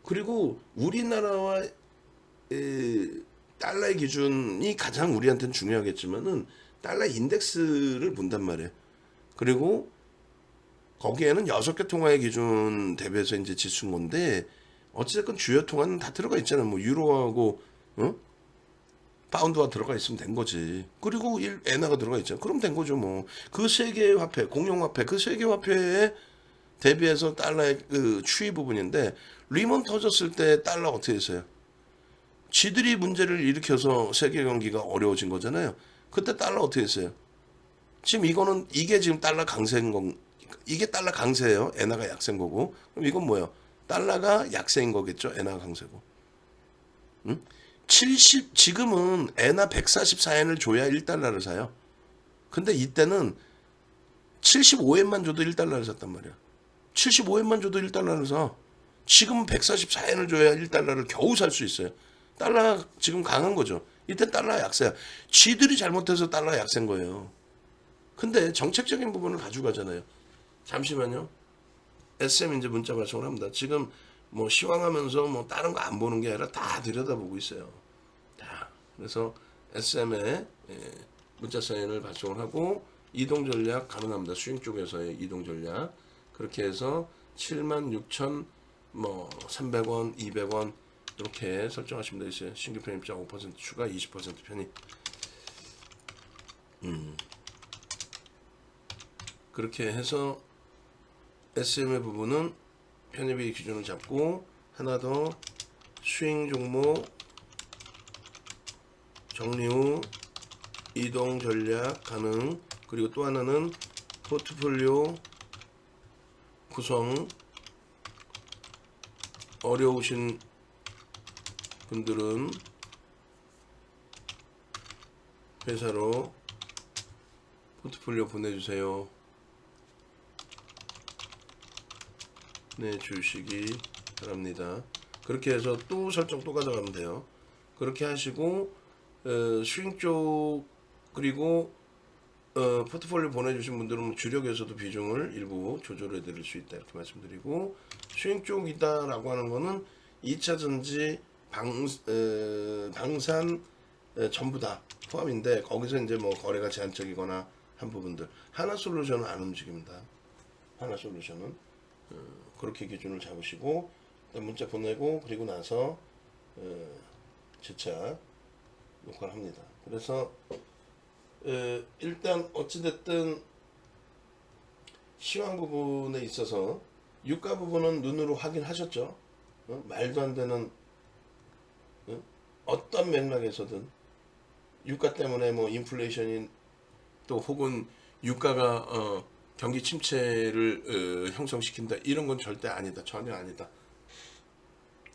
그리고 우리나라와 달러의 기준이 가장 우리한테는 중요하겠지만은 달러 인덱스를 본단 말이에요. 그리고 거기에는 6개 통화의 기준 대비해서 이제 지수인 건데 어찌됐건 주요 통화는 다 들어가 있잖아요. 뭐 유로하고 파운드가 들어가 있으면 된 거지. 그리고 엔화가 들어가 있잖아. 그럼 된 거죠 뭐. 그 세 개의 화폐, 공용화폐, 그 세 개의 화폐에 대비해서 달러의 그 추이 부분인데 리먼 터졌을 때 달러 어떻게 했어요? 지들이 문제를 일으켜서 세계 경기가 어려워진 거잖아요. 그때 달러 어떻게 했어요? 지금 이게 지금 달러 강세인 건 이게 달러 강세예요. 엔화가 약세인 거고. 그럼 이건 뭐예요? 달러가 약세인 거겠죠. 엔화가 강세고. 지금은 엔화 144엔을 줘야 1달러를 사요. 근데 이때는 75엔만 줘도 1달러를 샀단 말이야. 75엔만 줘도 1달러를 사. 지금은 144엔을 줘야 1달러를 겨우 살 수 있어요. 달러 지금 강한 거죠. 이때 달러 약세야. 쥐들이 잘못해서 달러 약세인 거예요. 근데 정책적인 부분을 가져가잖아요. 잠시만요. SM 이제 문자 발송을 합니다. 지금 뭐 시황하면서 뭐 다른 거 안 보는 게 아니라 다 들여다보고 있어요. 다. 그래서 SM에 문자 사인을 발송을 하고 이동 전략 가능합니다. 수익 쪽에서의 이동 전략. 그렇게 해서 76,000 뭐 300원, 200원 이렇게 설정하시면 되겠어요. 신규 편입자 5% 추가 20% 편입. 그렇게 해서 SM의 부분은 편입의 기준을 잡고 하나 더 스윙 종목 정리 후 이동 전략 가능. 그리고 또 하나는 포트폴리오 구성 어려우신 분들은 회사로 포트폴리오 보내주세요. 내주시기 바랍니다. 그렇게 해서 또 설정 또 가져가면 돼요. 그렇게 하시고 스윙 쪽 그리고 포트폴리오 보내주신 분들은 주력에서도 비중을 일부 조절해 드릴 수 있다 이렇게 말씀드리고, 스윙 쪽이다 라고 하는 거는 2차전지 방산 전부 다 포함인데, 거기서 이제 뭐 거래가 제한적이거나 한 부분들, 하나솔루션은 안 움직입니다. 하나솔루션은 그렇게 기준을 잡으시고 일단 문자 보내고, 그리고 나서 재차 녹화를 합니다. 그래서 일단 어찌됐든 시황 부분에 있어서 유가 부분은 눈으로 확인하셨죠. 말도 안 되는 어떤 맥락에서든 유가 때문에 뭐 인플레이션이 또 혹은 유가가 경기 침체를 형성시킨다 이런 건 절대 아니다. 전혀 아니다.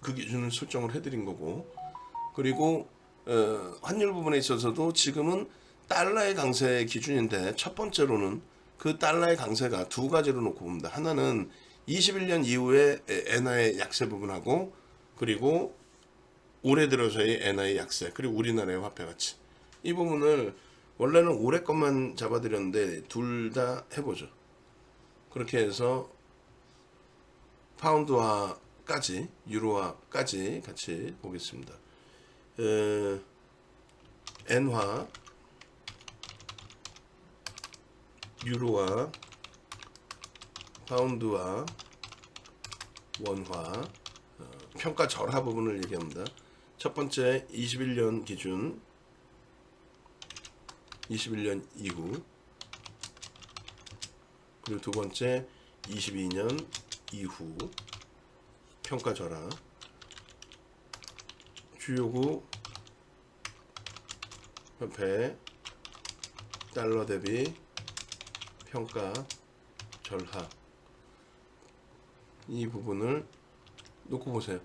그 기준을 설정을 해드린 거고, 그리고 환율 부분에 있어서도 지금은 달러의 강세 기준인데, 첫 번째로는 그 달러의 강세가 두 가지로 놓고 봅니다. 하나는 21년 이후에 엔화의 약세 부분하고, 그리고 올해 들어서의 엔화의 약세, 그리고 우리나라의 화폐 가치, 이 부분을 원래는 올해 것만 잡아드렸는데 둘 다 해보죠. 그렇게 해서 파운드화까지, 유로화까지 같이 보겠습니다. 엔화, 유로화, 파운드화, 원화, 평가 절하 부분을 얘기합니다. 첫 번째 21년 기준, 21년 이후, 그리고 두 번째 22년 이후 평가 절하, 주요국 화폐 달러 대비 평가 절하, 이 부분을 놓고 보세요.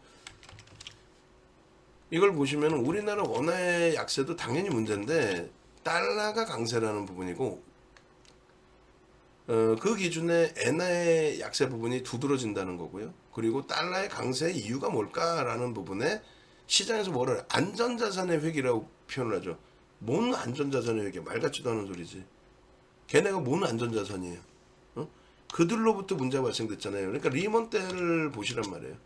이걸 보시면 우리나라 원화의 약세도 당연히 문제인데 달러가 강세라는 부분이고, 그 기준에 엔화의 약세 부분이 두드러진다는 거고요. 그리고 달러의 강세의 이유가 뭘까라는 부분에 시장에서 뭐를 안전자산의 회귀라고 표현을 하죠. 뭔 안전자산의 회귀야? 말 같지도 않은 소리지. 걔네가 뭔 안전자산이에요? 그들로부터 문제가 발생됐잖아요. 그러니까 리먼 때를 보시란 말이에요.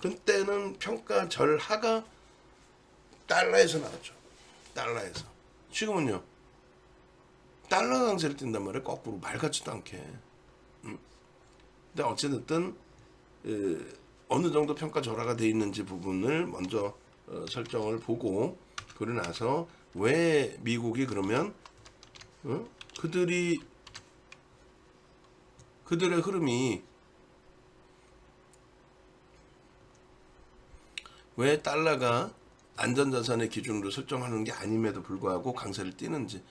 그때는 평가 절하가 달러에서 나왔죠. 달러에서. 지금은요, 달러 강세를 띈단 말이에요. 거꾸로 말 같지도 않게. 근데 어찌됐든 어느 정도 평가 절하가 되어 있는지 부분을 먼저 설정을 보고, 그러고 나서 왜 미국이 그러면 그들의 흐름이 왜 달러가 안전자산의 기준으로 설정하는 게 아님에도 불구하고 강세를 띠는지,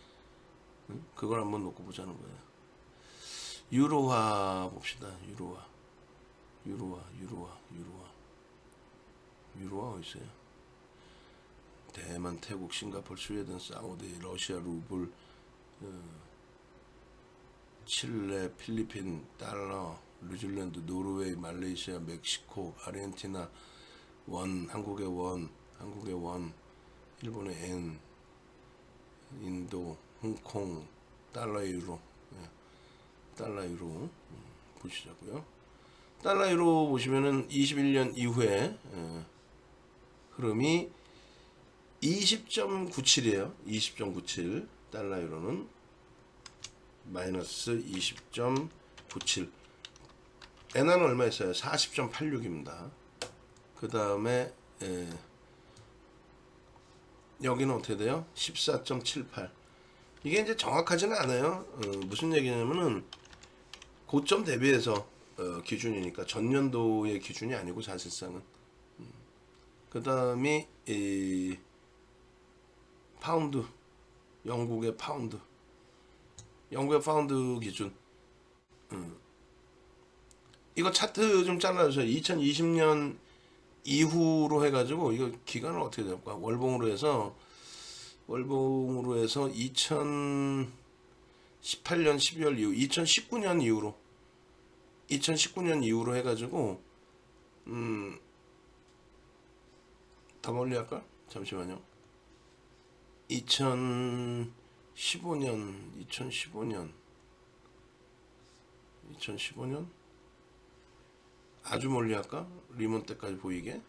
그걸 한번 놓고 보자는 거예요. 유로화 봅시다. 유로화 어디 있어요? 대만, 태국, 싱가포르, 스웨덴, 사우디, 러시아 루블, 칠레, 필리핀, 달러, 뉴질랜드, 노르웨이, 말레이시아, 멕시코, 아르헨티나, 원, 한국의 원, 일본의 엔, 인도, 홍콩, 달러 유로, 달러 유로 보시자고요. 달러 유로 보시면은 21년 이후에 흐름이 20.97이에요. 20.97 달러 유로는 마이너스 20.97. 엔화는 얼마였어요? 40.86입니다. 그 다음에 여기는 어떻게 돼요? 14.78. 이게 이제 정확하지는 않아요. 무슨 얘기냐면은 고점 대비해서 기준이니까 전년도의 기준이 아니고 사실상은. 그 다음이 파운드, 영국의 파운드 기준. 이거 차트 좀 잘라주세요. 2020년 이후로 해가지고 이거 기간을 어떻게 될까? 월봉으로 해서 2018년 12월 이후 2019년 이후로 해가지고 더 멀리 할까? 잠시만요. 2015년 아주 멀리 할까? 리몬 때까지 보이게.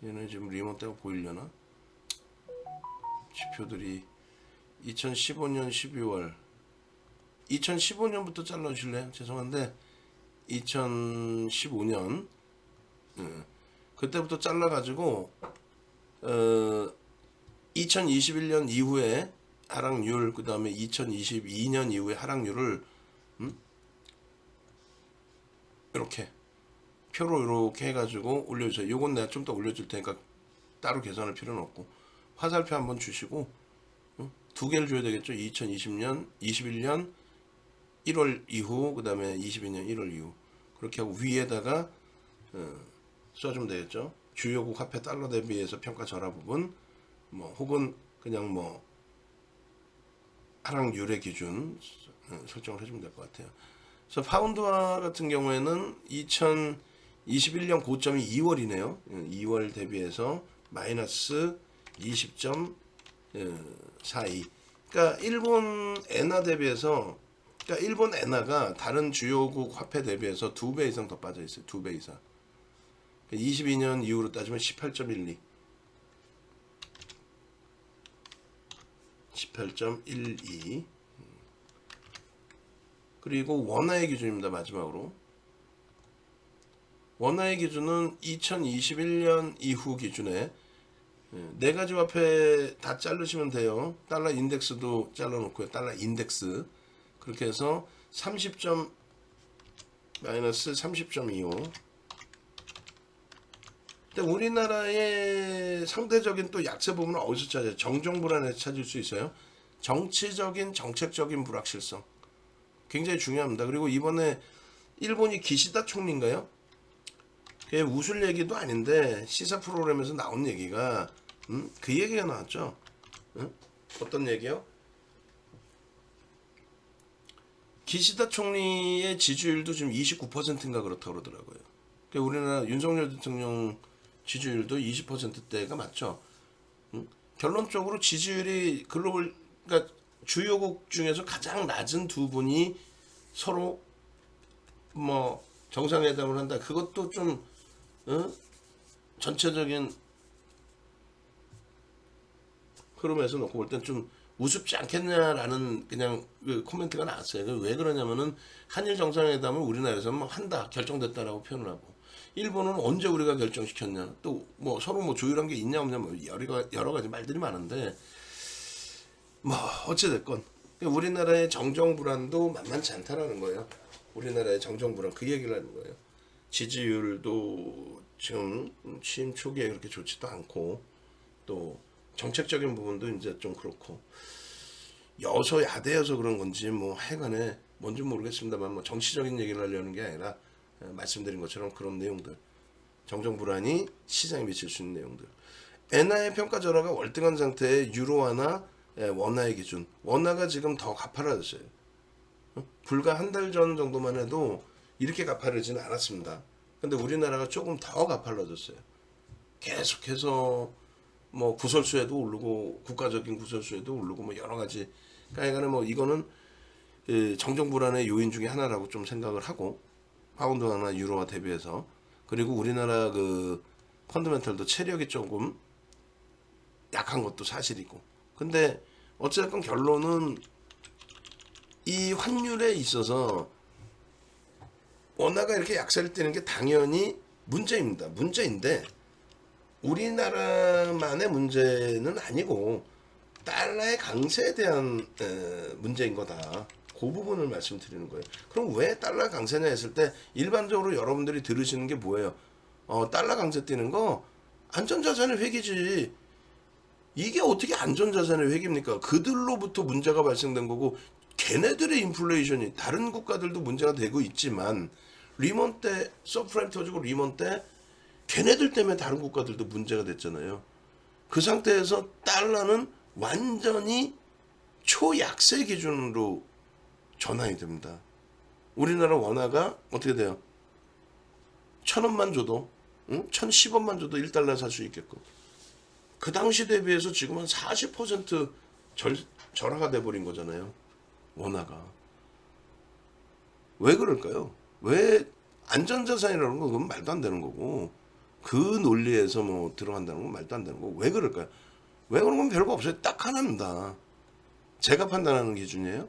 얘는 지금 리몬 때가 보이려나? 지표들이 2015년 12월 2015년부터 잘라주실래요? 죄송한데 2015년 그때부터 잘라가지고 2021년 이후에 하락률, 그 다음에 2022년 이후에 하락률을 이렇게 표로 이렇게 해가지고 올려주세요. 요건 내가 좀 더 올려줄 테니까 따로 계산할 필요는 없고 화살표 한번 주시고 두 개를 줘야 되겠죠. 2020년, 21년 1월 이후, 그 다음에 22년 1월 이후 그렇게 하고 위에다가 써주면 되겠죠. 주요국 화폐 달러 대비해서 평가 절하 부분 뭐 혹은 그냥 뭐 하락률의 기준 설정을 해주면 될 것 같아요. 그래서 파운드화 같은 경우에는 2021년 고점이 2월이네요. 2월 대비해서 마이너스 20.42. 그러니까 일본 엔화 대비해서 그러니까 일본 엔화가 다른 주요국 화폐 대비해서 2배 이상 더 빠져 있어요. 2배 이상. 22년 이후로 따지면 18.12. 18.12. 그리고 원화의 기준입니다. 마지막으로. 원화의 기준은 2021년 이후 기준에 네 가지 화폐 다 자르시면 돼요. 달러 인덱스도 잘라놓고요. 달러 인덱스. 그렇게 해서 30점 마이너스 30.25. 근데 우리나라의 상대적인 또 약세 부분은 어디서 찾아요? 정정 불안에서 찾을 수 있어요. 정치적인 정책적인 불확실성 굉장히 중요합니다. 그리고 이번에 일본이 기시다 총리인가요? 그게 웃을 얘기도 아닌데 시사 프로그램에서 나온 얘기가 그 얘기가 나왔죠. 어떤 얘기요? 기시다 총리의 지지율도 지금 29%인가 그렇다고 그러더라고요. 그러니까 우리나라 윤석열 대통령 지지율도 20%대가 맞죠. 결론적으로 지지율이 글로벌 그러니까 주요국 중에서 가장 낮은 두 분이 서로 뭐 정상회담을 한다. 그것도 좀 전체적인 흐름에서 놓고 볼 땐 좀 우습지 않겠냐라는 그냥 그 코멘트가 나왔어요. 왜 그러냐면은 한일 정상회담을 우리나라에서는 뭐 한다 결정됐다라고 표현을 하고 일본은 언제 우리가 결정시켰냐 또 뭐 서로 뭐 조율한 게 있냐 없냐 뭐 여러 가지 말들이 많은데 뭐 어찌됐건 우리나라의 정정 불안도 만만치 않다라는 거예요. 우리나라의 정정 불안 그 얘기를 하는 거예요. 지지율도 지금 취임 초기에 그렇게 좋지도 않고 또 정책적인 부분도 이제 좀 그렇고 여소야대여서 그런 건지 뭐 하여간에 뭔지 모르겠습니다만 뭐 정치적인 얘기를 하려는 게 아니라 말씀드린 것처럼 그런 내용들 정정 불안이 시장에 미칠 수 있는 내용들 엔화의 평가 절하가 월등한 상태의 유로화나 원화의 기준 원화가 지금 더 가파라졌어요. 불과 한 달 전 정도만 해도 이렇게 가파르지는 않았습니다. 근데 우리나라가 조금 더 가팔라졌어요. 계속해서 뭐 구설수에도 오르고 국가적인 구설수에도 오르고 뭐 여러 가지 그러니까 뭐 이거는 정정 불안의 요인 중에 하나라고 좀 생각을 하고 파운드화나 유로화 대비해서 그리고 우리나라 그 펀더멘털도 체력이 조금 약한 것도 사실이고 근데 어쨌든 결론은 이 환율에 있어서 원화가 이렇게 약세를 띠는 게 당연히 문제입니다. 문제인데 우리나라만의 문제는 아니고 달러의 강세에 대한 문제인 거다. 그 부분을 말씀드리는 거예요. 그럼 왜 달러 강세냐 했을 때 일반적으로 여러분들이 들으시는 게 뭐예요? 달러 강세 띠는 거 안전자산의 회귀지. 이게 어떻게 안전자산의 회귀입니까? 그들로부터 문제가 발생된 거고 걔네들의 인플레이션이 다른 국가들도 문제가 되고 있지만 리먼 때 서프라임 터지고 리먼 때 걔네들 때문에 다른 국가들도 문제가 됐잖아요. 그 상태에서 달러는 완전히 초약세 기준으로 전환이 됩니다. 우리나라 원화가 어떻게 돼요? 1,000원만 줘도, 1,010원만 줘도 1달러 살 수 있게끔. 그 당시 대비해서 지금은 40% 절하가 돼버린 거잖아요. 원화가. 왜 그럴까요? 왜 안전자산이라는 건 그건 말도 안 되는 거고, 그 논리에서 뭐 들어간다는 건 말도 안 되는 거고, 왜 그럴까요? 왜 그런 건 별거 없어요. 딱 하나입니다. 제가 판단하는 기준이에요.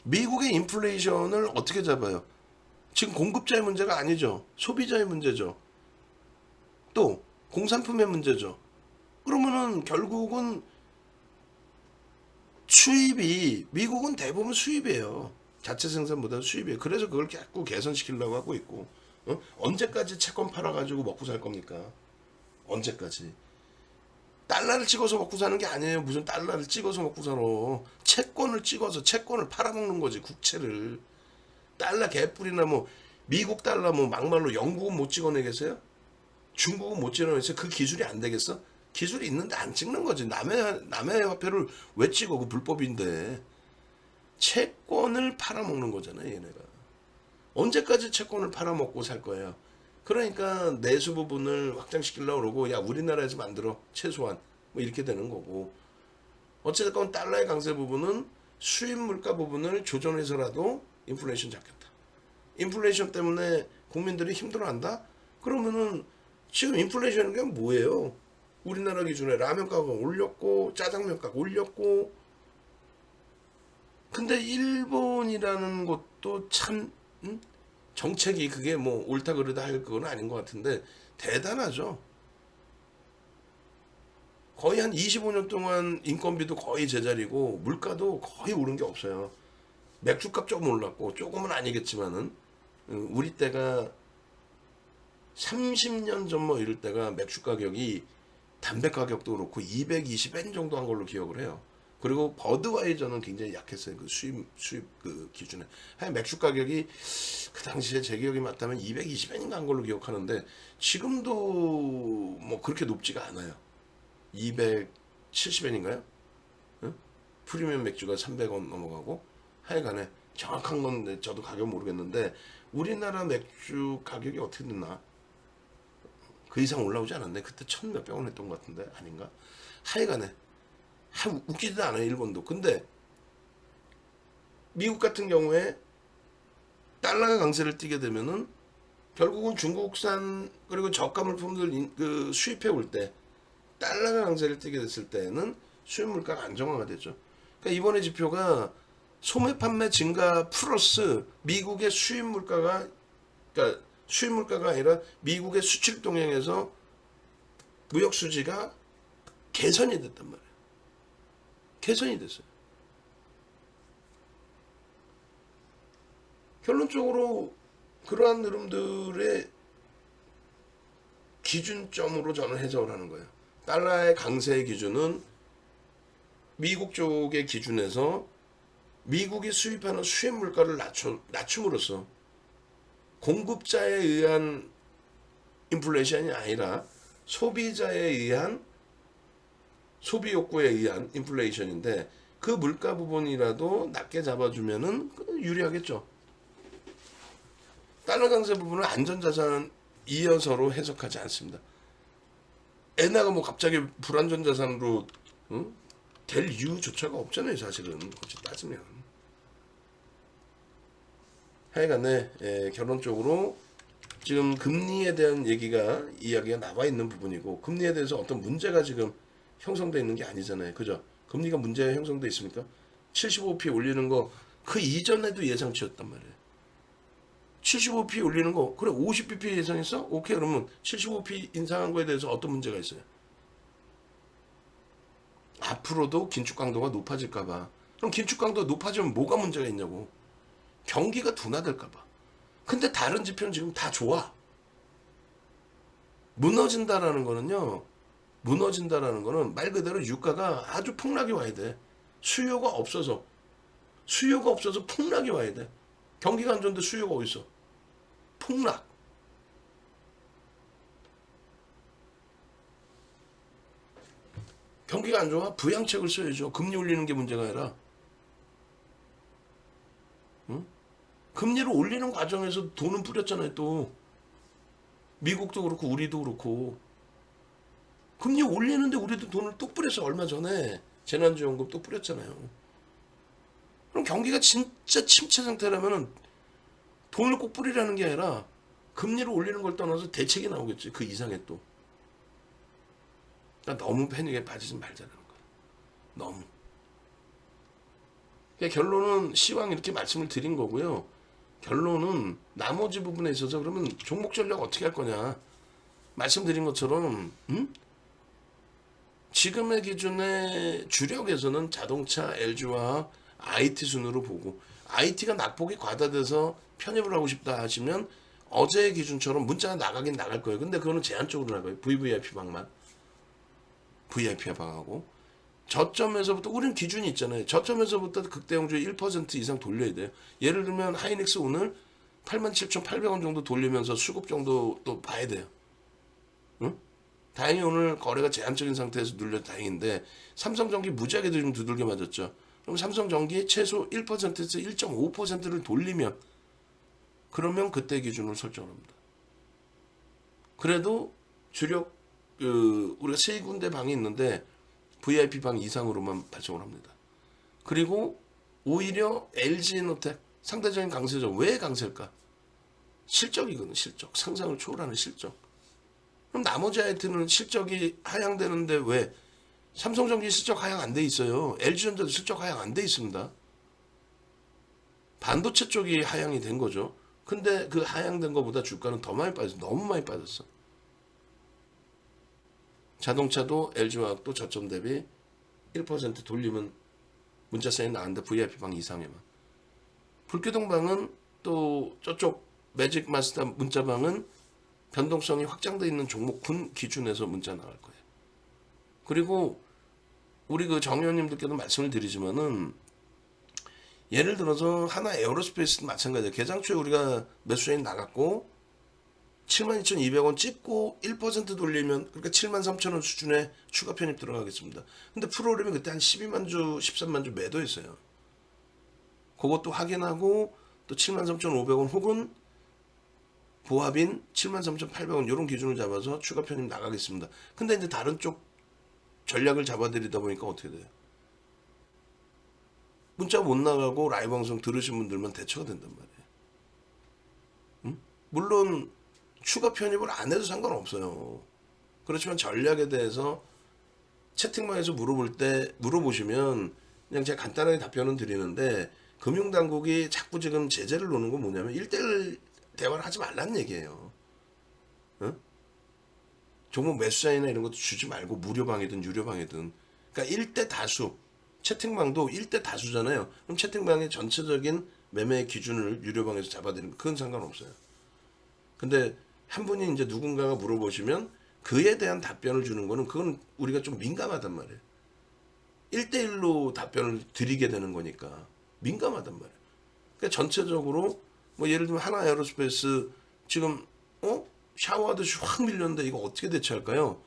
미국의 인플레이션을 어떻게 잡아요? 지금 공급자의 문제가 아니죠. 소비자의 문제죠. 또 공산품의 문제죠. 그러면은 결국은 수입이, 미국은 대부분 수입이에요. 자체 생산보다 수입이에요. 그래서 그걸 자꾸 개선시키려고 하고 있고. 언제까지 채권 팔아가지고 먹고 살 겁니까? 언제까지? 달러를 찍어서 먹고 사는 게 아니에요. 무슨 달러를 찍어서 먹고 살아. 채권을 찍어서 채권을 팔아먹는 거지. 국채를. 달러 개뿔이나 뭐 미국 달러 뭐 막말로 영국은 못 찍어내겠어요? 중국은 못 찍어내겠어요? 그 기술이 안 되겠어? 기술이 있는데 안 찍는 거지. 남의 화폐를 왜 찍어? 그 불법인데. 채권을 팔아먹는 거잖아요, 얘네가. 언제까지 채권을 팔아먹고 살 거예요? 그러니까 내수 부분을 확장시키려고 그러고, 야, 우리나라에서 만들어. 최소한. 뭐 이렇게 되는 거고. 어쨌든 달러의 강세 부분은 수입 물가 부분을 조정해서라도 인플레이션 잡겠다. 인플레이션 때문에 국민들이 힘들어한다? 그러면은 지금 인플레이션인 게 뭐예요? 우리나라 기준에 라면 가격 올렸고 짜장면 가격 올렸고, 근데 일본이라는 것도 참 정책이 그게 뭐 옳다 그르다 할 그건 아닌 것 같은데 대단하죠. 거의 한 25년 동안 인건비도 거의 제자리고 물가도 거의 오른 게 없어요. 맥주값 조금 올랐고, 조금은 아니겠지만은 우리 때가 30년 전 뭐 이럴 때가 맥주 가격이 담배 가격도 그렇고 220엔 정도 한 걸로 기억을 해요. 그리고 버드와이저는 굉장히 약했어요. 그 수입 그 기준에. 하여간 맥주 가격이 그 당시에 제 기억이 맞다면 220엔인가 한 걸로 기억하는데 지금도 뭐 그렇게 높지가 않아요. 270엔인가요? 응? 프리미엄 맥주가 300원 넘어가고, 하여간에 정확한 건 저도 가격 모르겠는데 우리나라 맥주 가격이 어떻게 됐나? 그 이상 올라오지 않았네. 그때 1,000 몇백 원 했던 것 같은데 아닌가? 하여간에 웃기지도 않아요, 일본도. 근데 미국 같은 경우에 달러가 강세를 띠게 되면은 결국은 중국산 그리고 저가 물품들 그 수입해 올 때 달러가 강세를 띠게 됐을 때는 수입 물가가 안정화가 되죠. 그러니까 이번에 지표가 소매 판매 증가 플러스 미국의 수입 물가가, 그러니까 수입 물가가 아니라 미국의 수출 동향에서 무역 수지가 개선이 됐단 말이에요. 개선이 됐어요. 결론적으로 그러한 흐름들의 기준점으로 저는 해석을 하는 거예요. 달러의 강세의 기준은 미국 쪽의 기준에서 미국이 수입하는 수입 물가를 낮춤으로써 공급자에 의한 인플레이션이 아니라 소비자에 의한 소비 욕구에 의한 인플레이션인데, 그 물가 부분이라도 낮게 잡아주면은 유리하겠죠. 달러 강세 부분을 안전자산 이어서로 해석하지 않습니다. 엔화가 뭐 갑자기 불안전자산으로 될 이유조차가 없잖아요, 사실은. 어찌 따지면. 하여간에 결론적으로 지금 금리에 대한 이야기가 나와 있는 부분이고, 금리에 대해서 어떤 문제가 지금 형성되어 있는 게 아니잖아요. 그죠? 금리가 문제가 형성되어 있습니까? 75p 올리는 거 그 이전에도 예상치였단 말이에요. 75p 올리는 거, 그래 50bp 예상했어? 오케이, 그러면 75p 인상한 거에 대해서 어떤 문제가 있어요? 앞으로도 긴축 강도가 높아질까봐. 그럼 긴축 강도가 높아지면 뭐가 문제가 있냐고. 경기가 둔화될까봐. 근데 다른 지표는 지금 다 좋아. 무너진다라는 거는 말 그대로 유가가 아주 폭락이 와야 돼. 수요가 없어서 폭락이 와야 돼. 경기가 안 좋은데 수요가 어디 있어? 폭락. 경기가 안 좋아? 부양책을 써야죠. 금리 올리는 게 문제가 아니라. 응? 금리를 올리는 과정에서 돈은 뿌렸잖아요. 또 미국도 그렇고 우리도 그렇고. 금리 올리는데 우리도 돈을 또 뿌려서 얼마 전에 재난지원금 또 뿌렸잖아요. 그럼 경기가 진짜 침체 상태라면 돈을 꼭 뿌리라는 게 아니라 금리를 올리는 걸 떠나서 대책이 나오겠지. 그 이상의 또. 그러니까 너무 패닉에 빠지지 말자는 거야. 너무. 그러니까 결론은 시황 이렇게 말씀을 드린 거고요. 결론은 나머지 부분에 있어서 그러면 종목 전략 어떻게 할 거냐. 말씀드린 것처럼 지금의 기준의 주력에서는 자동차, LG화학, IT 순으로 보고 IT가 낙폭이 과다돼서 편입을 하고 싶다 하시면 어제의 기준처럼 문자가 나가긴 나갈 거예요. 근데 그거는 제한적으로 나가요. VVIP 방만. VIP 방하고. 저점에서부터 우린 기준이 있잖아요. 저점에서부터 극대형주의 1% 이상 돌려야 돼요. 예를 들면 하이닉스 오늘 87,800원 정도 돌리면서 수급 정도 또 봐야 돼요. 응? 다행히 오늘 거래가 제한적인 상태에서 눌려 다행인데 삼성전기 무지하게 좀 두들겨 맞았죠. 그럼 삼성전기 최소 1%에서 1.5%를 돌리면 그러면 그때 기준으로 설정합니다. 그래도 주력 우리가 세 군데 방이 있는데 VIP 방 이상으로만 발송을 합니다. 그리고 오히려 LG에너텍 상대적인 강세죠. 왜 강세일까? 실적이거든. 실적. 상상을 초월하는 실적. 그럼 나머지 아이템은 실적이 하향되는데 왜? 삼성전기 실적 하향 안 돼 있어요. LG전자도 실적 하향 안 돼 있습니다. 반도체 쪽이 하향이 된 거죠. 근데 그 하향된 것보다 주가는 더 많이 빠졌어. 너무 많이 빠졌어. 자동차도 LG화학도 저점 대비 1% 돌리면 문자 사인 나왔는데 VIP방 이상에만. 불교동방은 또 저쪽 매직마스터 문자방은 변동성이 확장되어 있는 종목군 기준에서 문자 나갈 거예요. 그리고 우리 그 정의원님들께도 말씀을 드리지만은 예를 들어서 하나 에어로스페이스도 마찬가지예요. 개장 초에 우리가 매수자인 나갔고 72,200원 찍고 1% 돌리면 그러니까 73,000원 수준의 추가 편입 들어가겠습니다. 근데 프로그램이 그때 한 12만 주, 13만 주 매도했어요. 그것도 확인하고 또 73,500원 혹은 보합인 73,800원 이런 기준을 잡아서 추가 편입 나가겠습니다. 근데 이제 다른 쪽 전략을 잡아드리다 보니까 어떻게 돼요? 문자 못 나가고 라이브 방송 들으신 분들만 대처가 된단 말이에요. 응? 물론 추가 편입을 안 해도 상관없어요. 그렇지만 전략에 대해서 채팅방에서 물어보시면 그냥 제가 간단하게 답변은 드리는데 금융당국이 자꾸 지금 제재를 놓는 건 뭐냐면 1대1 대화를 하지 말라는 얘기예요. 응? 종목 매수자이나 이런 것도 주지 말고 무료방이든 유료방이든 그러니까 1대 다수 채팅방도 1대 다수잖아요. 그럼 채팅방의 전체적인 매매 기준을 유료방에서 잡아드리면 그건 상관없어요. 근데 한 분이 이제 누군가가 물어보시면 그에 대한 답변을 주는 거는 그건 우리가 좀 민감하단 말이에요. 1대1로 답변을 드리게 되는 거니까 민감하단 말이에요. 그러니까 전체적으로 뭐 예를 들면 하나 에어로스페이스 지금 샤워하듯이 확 밀렸는데 이거 어떻게 대처할까요?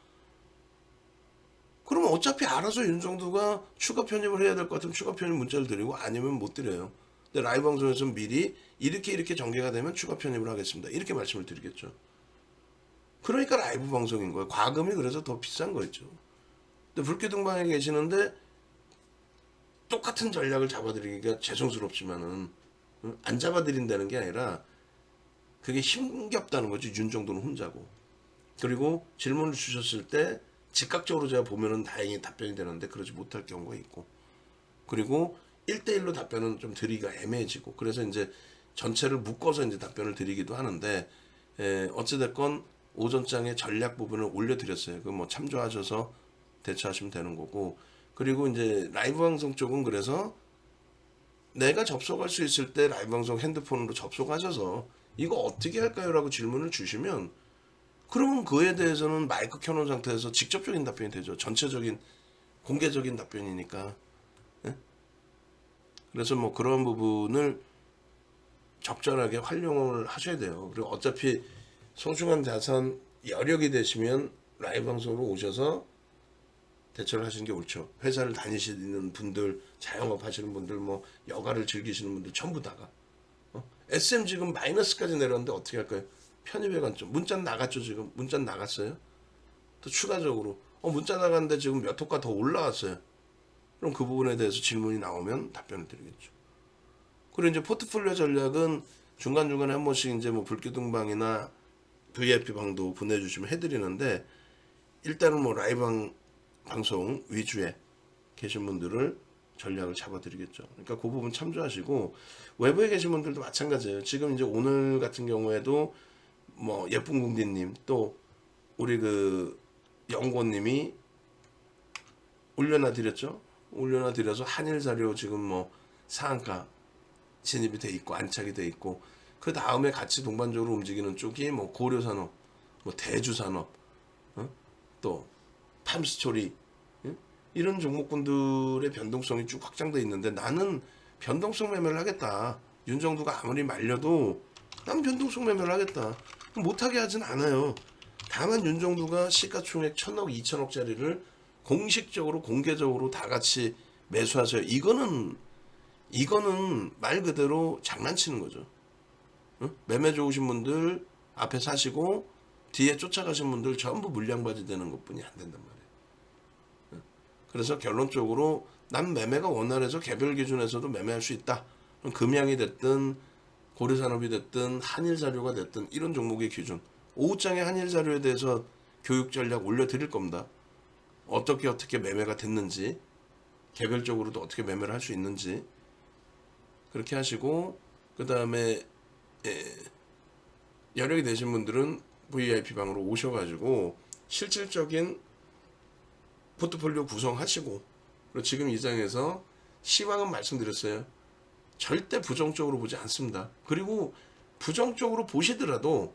그러면 어차피 알아서 윤정두가 추가 편입을 해야 될 것 같으면 추가 편입 문자를 드리고 아니면 못 드려요. 근데 라이브 방송에서는 미리 이렇게 전개가 되면 추가 편입을 하겠습니다. 이렇게 말씀을 드리겠죠. 그러니까 라이브 방송인 거예요. 과금이 그래서 더 비싼 거였죠. 근데 불기둥방에 계시는데 똑같은 전략을 잡아드리기가 죄송스럽지만은 안 잡아드린다는 게 아니라 그게 힘겹다는 거지. 윤정도는 혼자고. 그리고 질문을 주셨을 때 즉각적으로 제가 보면은 다행히 답변이 되는데 그러지 못할 경우가 있고. 그리고 1대1로 답변은 좀 드리기가 애매해지고. 그래서 이제 전체를 묶어서 이제 답변을 드리기도 하는데 어찌됐건 오전장의 전략 부분을 올려드렸어요. 그 뭐 참조하셔서 대처하시면 되는 거고. 그리고 이제 라이브 방송 쪽은 그래서 내가 접속할 수 있을 때 라이브 방송 핸드폰으로 접속하셔서 이거 어떻게 할까요? 라고 질문을 주시면 그러면 그에 대해서는 마이크 켜놓은 상태에서 직접적인 답변이 되죠. 전체적인 공개적인 답변이니까. 네? 그래서 뭐 그런 부분을 적절하게 활용을 하셔야 돼요. 그리고 어차피 소중한 자산 여력이 되시면 라이브 방송으로 오셔서 대처를 하시는 게 옳죠. 회사를 다니시는 분들, 자영업 하시는 분들, 뭐 여가를 즐기시는 분들 전부 다가 SM 지금 마이너스까지 내렸는데 어떻게 할까요? 편입의 관점. 문자 나갔죠 지금. 문자 나갔어요. 또 추가적으로 문자 나갔는데 지금 몇 호가 더 올라왔어요. 그럼 그 부분에 대해서 질문이 나오면 답변을 드리겠죠. 그리고 이제 포트폴리오 전략은 중간중간에 한 번씩 이제 뭐 불기둥방이나 VIP 방도 보내주시면 해드리는데, 일단은 뭐 라이브 방송 위주에 계신 분들을 전략을 잡아드리겠죠. 그러니까 그 부분 참조하시고, 외부에 계신 분들도 마찬가지예요. 지금 이제 오늘 같은 경우에도 뭐 예쁜 궁디님, 또 우리 그 영고님이 올려놔 드렸죠. 올려놔 드려서 한일 자료 지금 뭐 상한가 진입이 돼 있고 안착이 돼 있고, 그 다음에 같이 동반적으로 움직이는 쪽이 뭐 고려산업, 뭐 대주산업, 또 팜스토리, 이런 종목군들의 변동성이 쭉 확장돼 있는데, 나는 변동성 매매를 하겠다. 윤정두가 아무리 말려도 난 변동성 매매를 하겠다. 못하게 하진 않아요. 다만 윤정두가 시가총액 1,000억, 2,000억짜리를 공식적으로 공개적으로 다 같이 매수하세요. 이거는 말 그대로 장난치는 거죠. 매매 좋으신 분들 앞에 사시고 뒤에 쫓아가신 분들 전부 물량바지 되는 것뿐이 안 된단 말이에요. 그래서 결론적으로 난 매매가 원활해서 개별 기준에서도 매매할 수 있다. 금양이 됐든 고려산업이 됐든 한일자료가 됐든 이런 종목의 기준, 오후장에 한일자료에 대해서 교육 전략 올려드릴 겁니다. 어떻게 매매가 됐는지, 개별적으로도 어떻게 매매를 할 수 있는지 그렇게 하시고, 그 다음에 여력이 되신 분들은 VIP 방으로 오셔가지고 실질적인 포트폴리오 구성하시고, 그리고 지금 이 장에서 시황은 말씀드렸어요. 절대 부정적으로 보지 않습니다. 그리고 부정적으로 보시더라도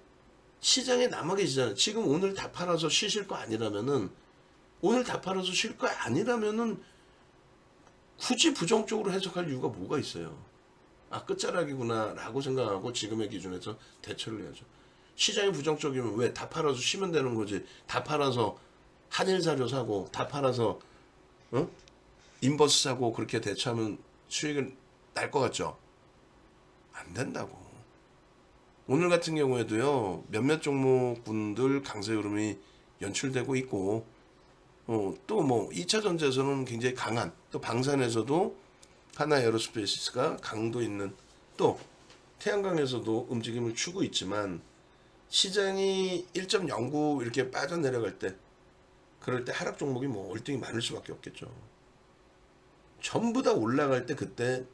시장에 남아 계시잖아요. 지금 오늘 다 팔아서 쉬실 거 아니라면은, 굳이 부정적으로 해석할 이유가 뭐가 있어요? 끝자락이구나 라고 생각하고 지금의 기준에서 대처를 해야죠. 시장이 부정적이면 왜 다 팔아서 쉬면 되는 거지. 다 팔아서 한일사료 사고, 다 팔아서 인버스 사고 그렇게 대처하면 수익을 날 것 같죠? 안 된다고. 오늘 같은 경우에도요, 몇몇 종목군들 강세 흐름이 연출되고 있고, 또 뭐 2차 전지에서는 굉장히 강한, 또 방산에서도 하나 에어로스페이스가 강도 있는, 또 태양광에서도 움직임을 주고 있지만, 시장이 1.09 이렇게 빠져내려갈 때, 그럴 때 하락 종목이 뭐 월등히 많을 수밖에 없겠죠. 전부 다 올라갈 때, 그때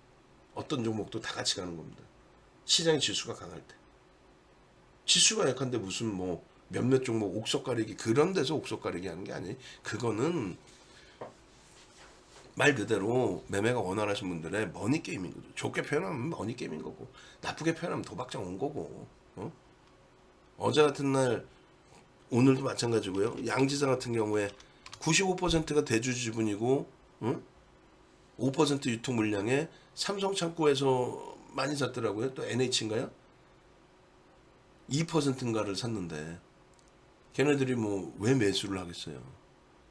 어떤 종목도 다 같이 가는 겁니다. 시장의 지수가 강할 때. 지수가 약한데 무슨 뭐 몇몇 종목 옥석 가리기, 그런 데서 옥석 가리기 하는 게 아니. 그거는 말 그대로 매매가 원활하신 분들의 머니 게임인 거죠. 좋게 표현하면 머니 게임인 거고, 나쁘게 표현하면 도박장 온 거고. 어제 같은 날, 오늘도 마찬가지고요. 양지사 같은 경우에 95%가 대주 지분이고, 5% 유통 물량에 삼성 창고에서 많이 샀더라고요. 또 NH인가요? 2%인가를 샀는데, 걔네들이 뭐 왜 매수를 하겠어요?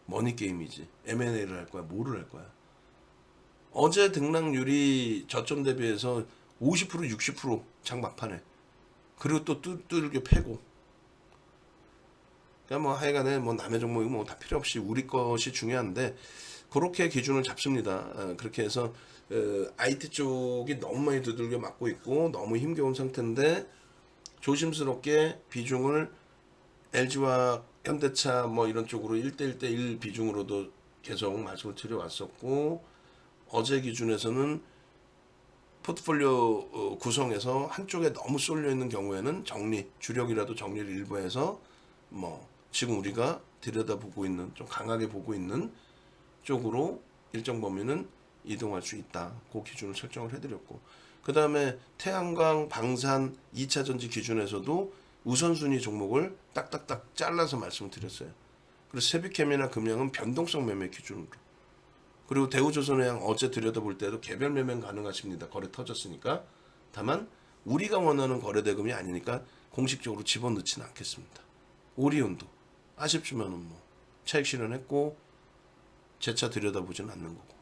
머니 게임이지. M&A를 할 거야? 뭐를 할 거야? 어제 등락률이 저점 대비해서 50% 60% 막판에. 그리고 또 뚜들겨 패고. 그러니까 뭐 하여간에 뭐 남의 종목이 뭐 다 필요 없이 우리 것이 중요한데, 그렇게 기준을 잡습니다. 그렇게 해서 IT 쪽이 너무 많이 두들겨 맞고 있고 너무 힘겨운 상태인데, 조심스럽게 비중을 LG와 현대차 뭐 이런 쪽으로 1대1대1 비중으로도 계속 말씀을 드려왔었고, 어제 기준에서는 포트폴리오 구성에서 한쪽에 너무 쏠려 있는 경우에는 주력이라도 정리를 일부 해서 뭐 지금 우리가 들여다보고 있는, 좀 강하게 보고 있는 쪽으로 일정 범위는 이동할 수 있다. 그 기준을 설정을 해드렸고, 그 다음에 태양광, 방산, 2차 전지 기준에서도 우선순위 종목을 딱딱딱 잘라서 말씀을 드렸어요. 그래서 세비캠이나 금양은 변동성 매매 기준으로, 그리고 대우조선해양 어제 들여다볼 때도 개별 매매는 가능하십니다. 거래 터졌으니까. 다만 우리가 원하는 거래 대금이 아니니까 공식적으로 집어넣지는 않겠습니다. 오리온도 아쉽지만은 뭐 차익 실현했고, 재차 들여다보진 않는 거고.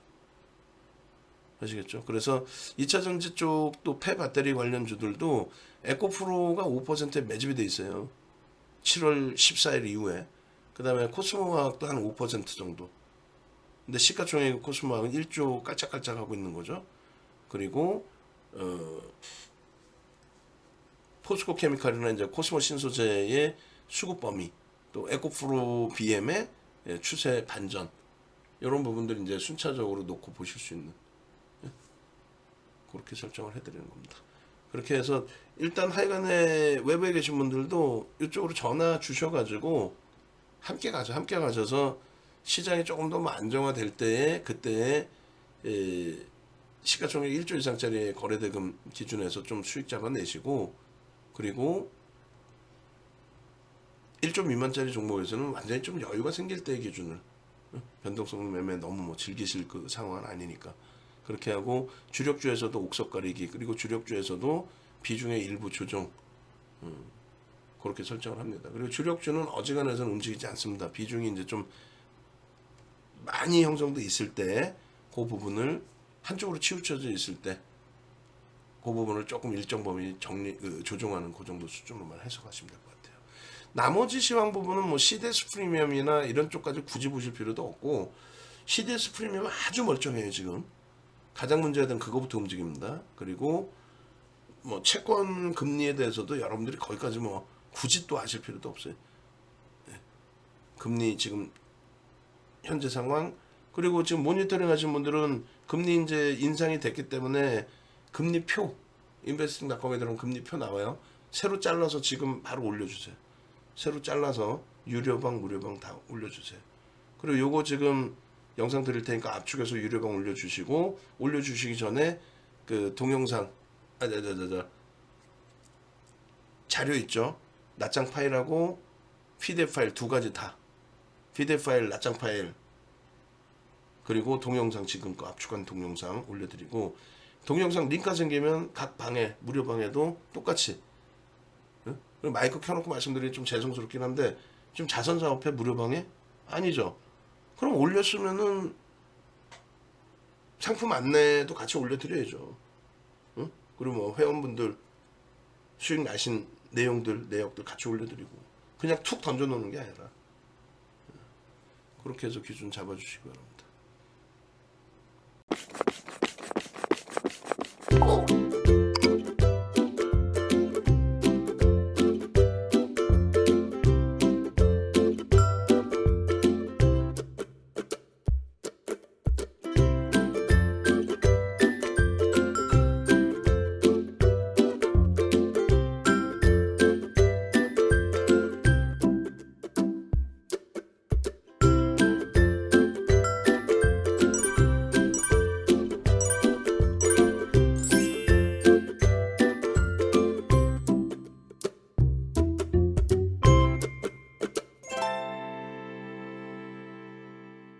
아시겠죠? 그래서 2차 전지 쪽 또 폐배터리 관련주들도 에코프로가 5%에 매집이 돼 있어요. 7월 14일 이후에. 그 다음에 코스모화학도 한 5% 정도. 근데 시가총액 코스모화학은 1조 깔짝깔짝 하고 있는 거죠. 그리고 포스코 케미칼이나 이제 코스모 신소재의 수급 범위, 또 에코프로 BM의 추세 반전, 이런 부분들 이제 순차적으로 놓고 보실 수 있는, 그렇게 설정을 해드리는 겁니다. 그렇게 해서 일단 하여간에 외부에 계신 분들도 이쪽으로 전화 주셔가지고 함께 가셔서 시장이 조금 더 안정화될 때에 그때에 시가총액 1조 이상짜리 거래대금 기준에서 좀 수익 잡아내시고, 그리고 1조 미만짜리 종목에서는 완전히 좀 여유가 생길 때의 기준을, 변동성 매매 너무 뭐 즐기실 그 상황은 아니니까 그렇게 하고, 주력주에서도 옥석 가리기, 그리고 주력주에서도 비중의 일부 조정, 그렇게 설정을 합니다. 그리고 주력주는 어지간해서는 움직이지 않습니다. 비중이 이제 좀 많이 형성돼 있을 때 그 부분을 한쪽으로 치우쳐져 있을 때 그 부분을 조금 일정 범위 조정하는 그 정도 수준으로만 해석하시면 될 것 같아요. 나머지 시황 부분은 뭐 CDS 프리미엄이나 이런 쪽까지 굳이 보실 필요도 없고, CDS 프리미엄은 아주 멀쩡해요. 지금 가장 문제가 된 그거부터 움직입니다. 그리고 뭐 채권 금리에 대해서도 여러분들이 거기까지 뭐 굳이 또 아실 필요도 없어요. 금리 지금 현재 상황, 그리고 지금 모니터링 하신 분들은 금리 이제 인상이 됐기 때문에 금리표, 인베스팅닷컴에 들어오면 금리표 나와요. 새로 잘라서 지금 바로 올려주세요. 새로 잘라서 유료방, 무료방 다 올려주세요. 그리고 요거 지금 영상 드릴 테니까 압축해서 유료방 올려주시고, 올려주시기 전에 그 동영상, 자료 있죠? 낱장 파일하고 PDF 파일 두 가지 다. PDF 파일, 낱장 파일, 그리고 동영상 지금 거 압축한 동영상 올려드리고, 동영상 링크가 생기면 각 방에, 무료 방에도 똑같이, 그리고 마이크 켜놓고 말씀드리기 좀 죄송스럽긴 한데, 지금 자선사업회 무료 방에? 아니죠. 그럼 올렸으면은 상품 안내도 같이 올려드려야죠. 그리고 뭐 회원분들 수익 나신 내용들, 내역들 같이 올려드리고, 그냥 툭 던져놓는 게 아니라, 그렇게 해서 기준 잡아주시기 바랍니다.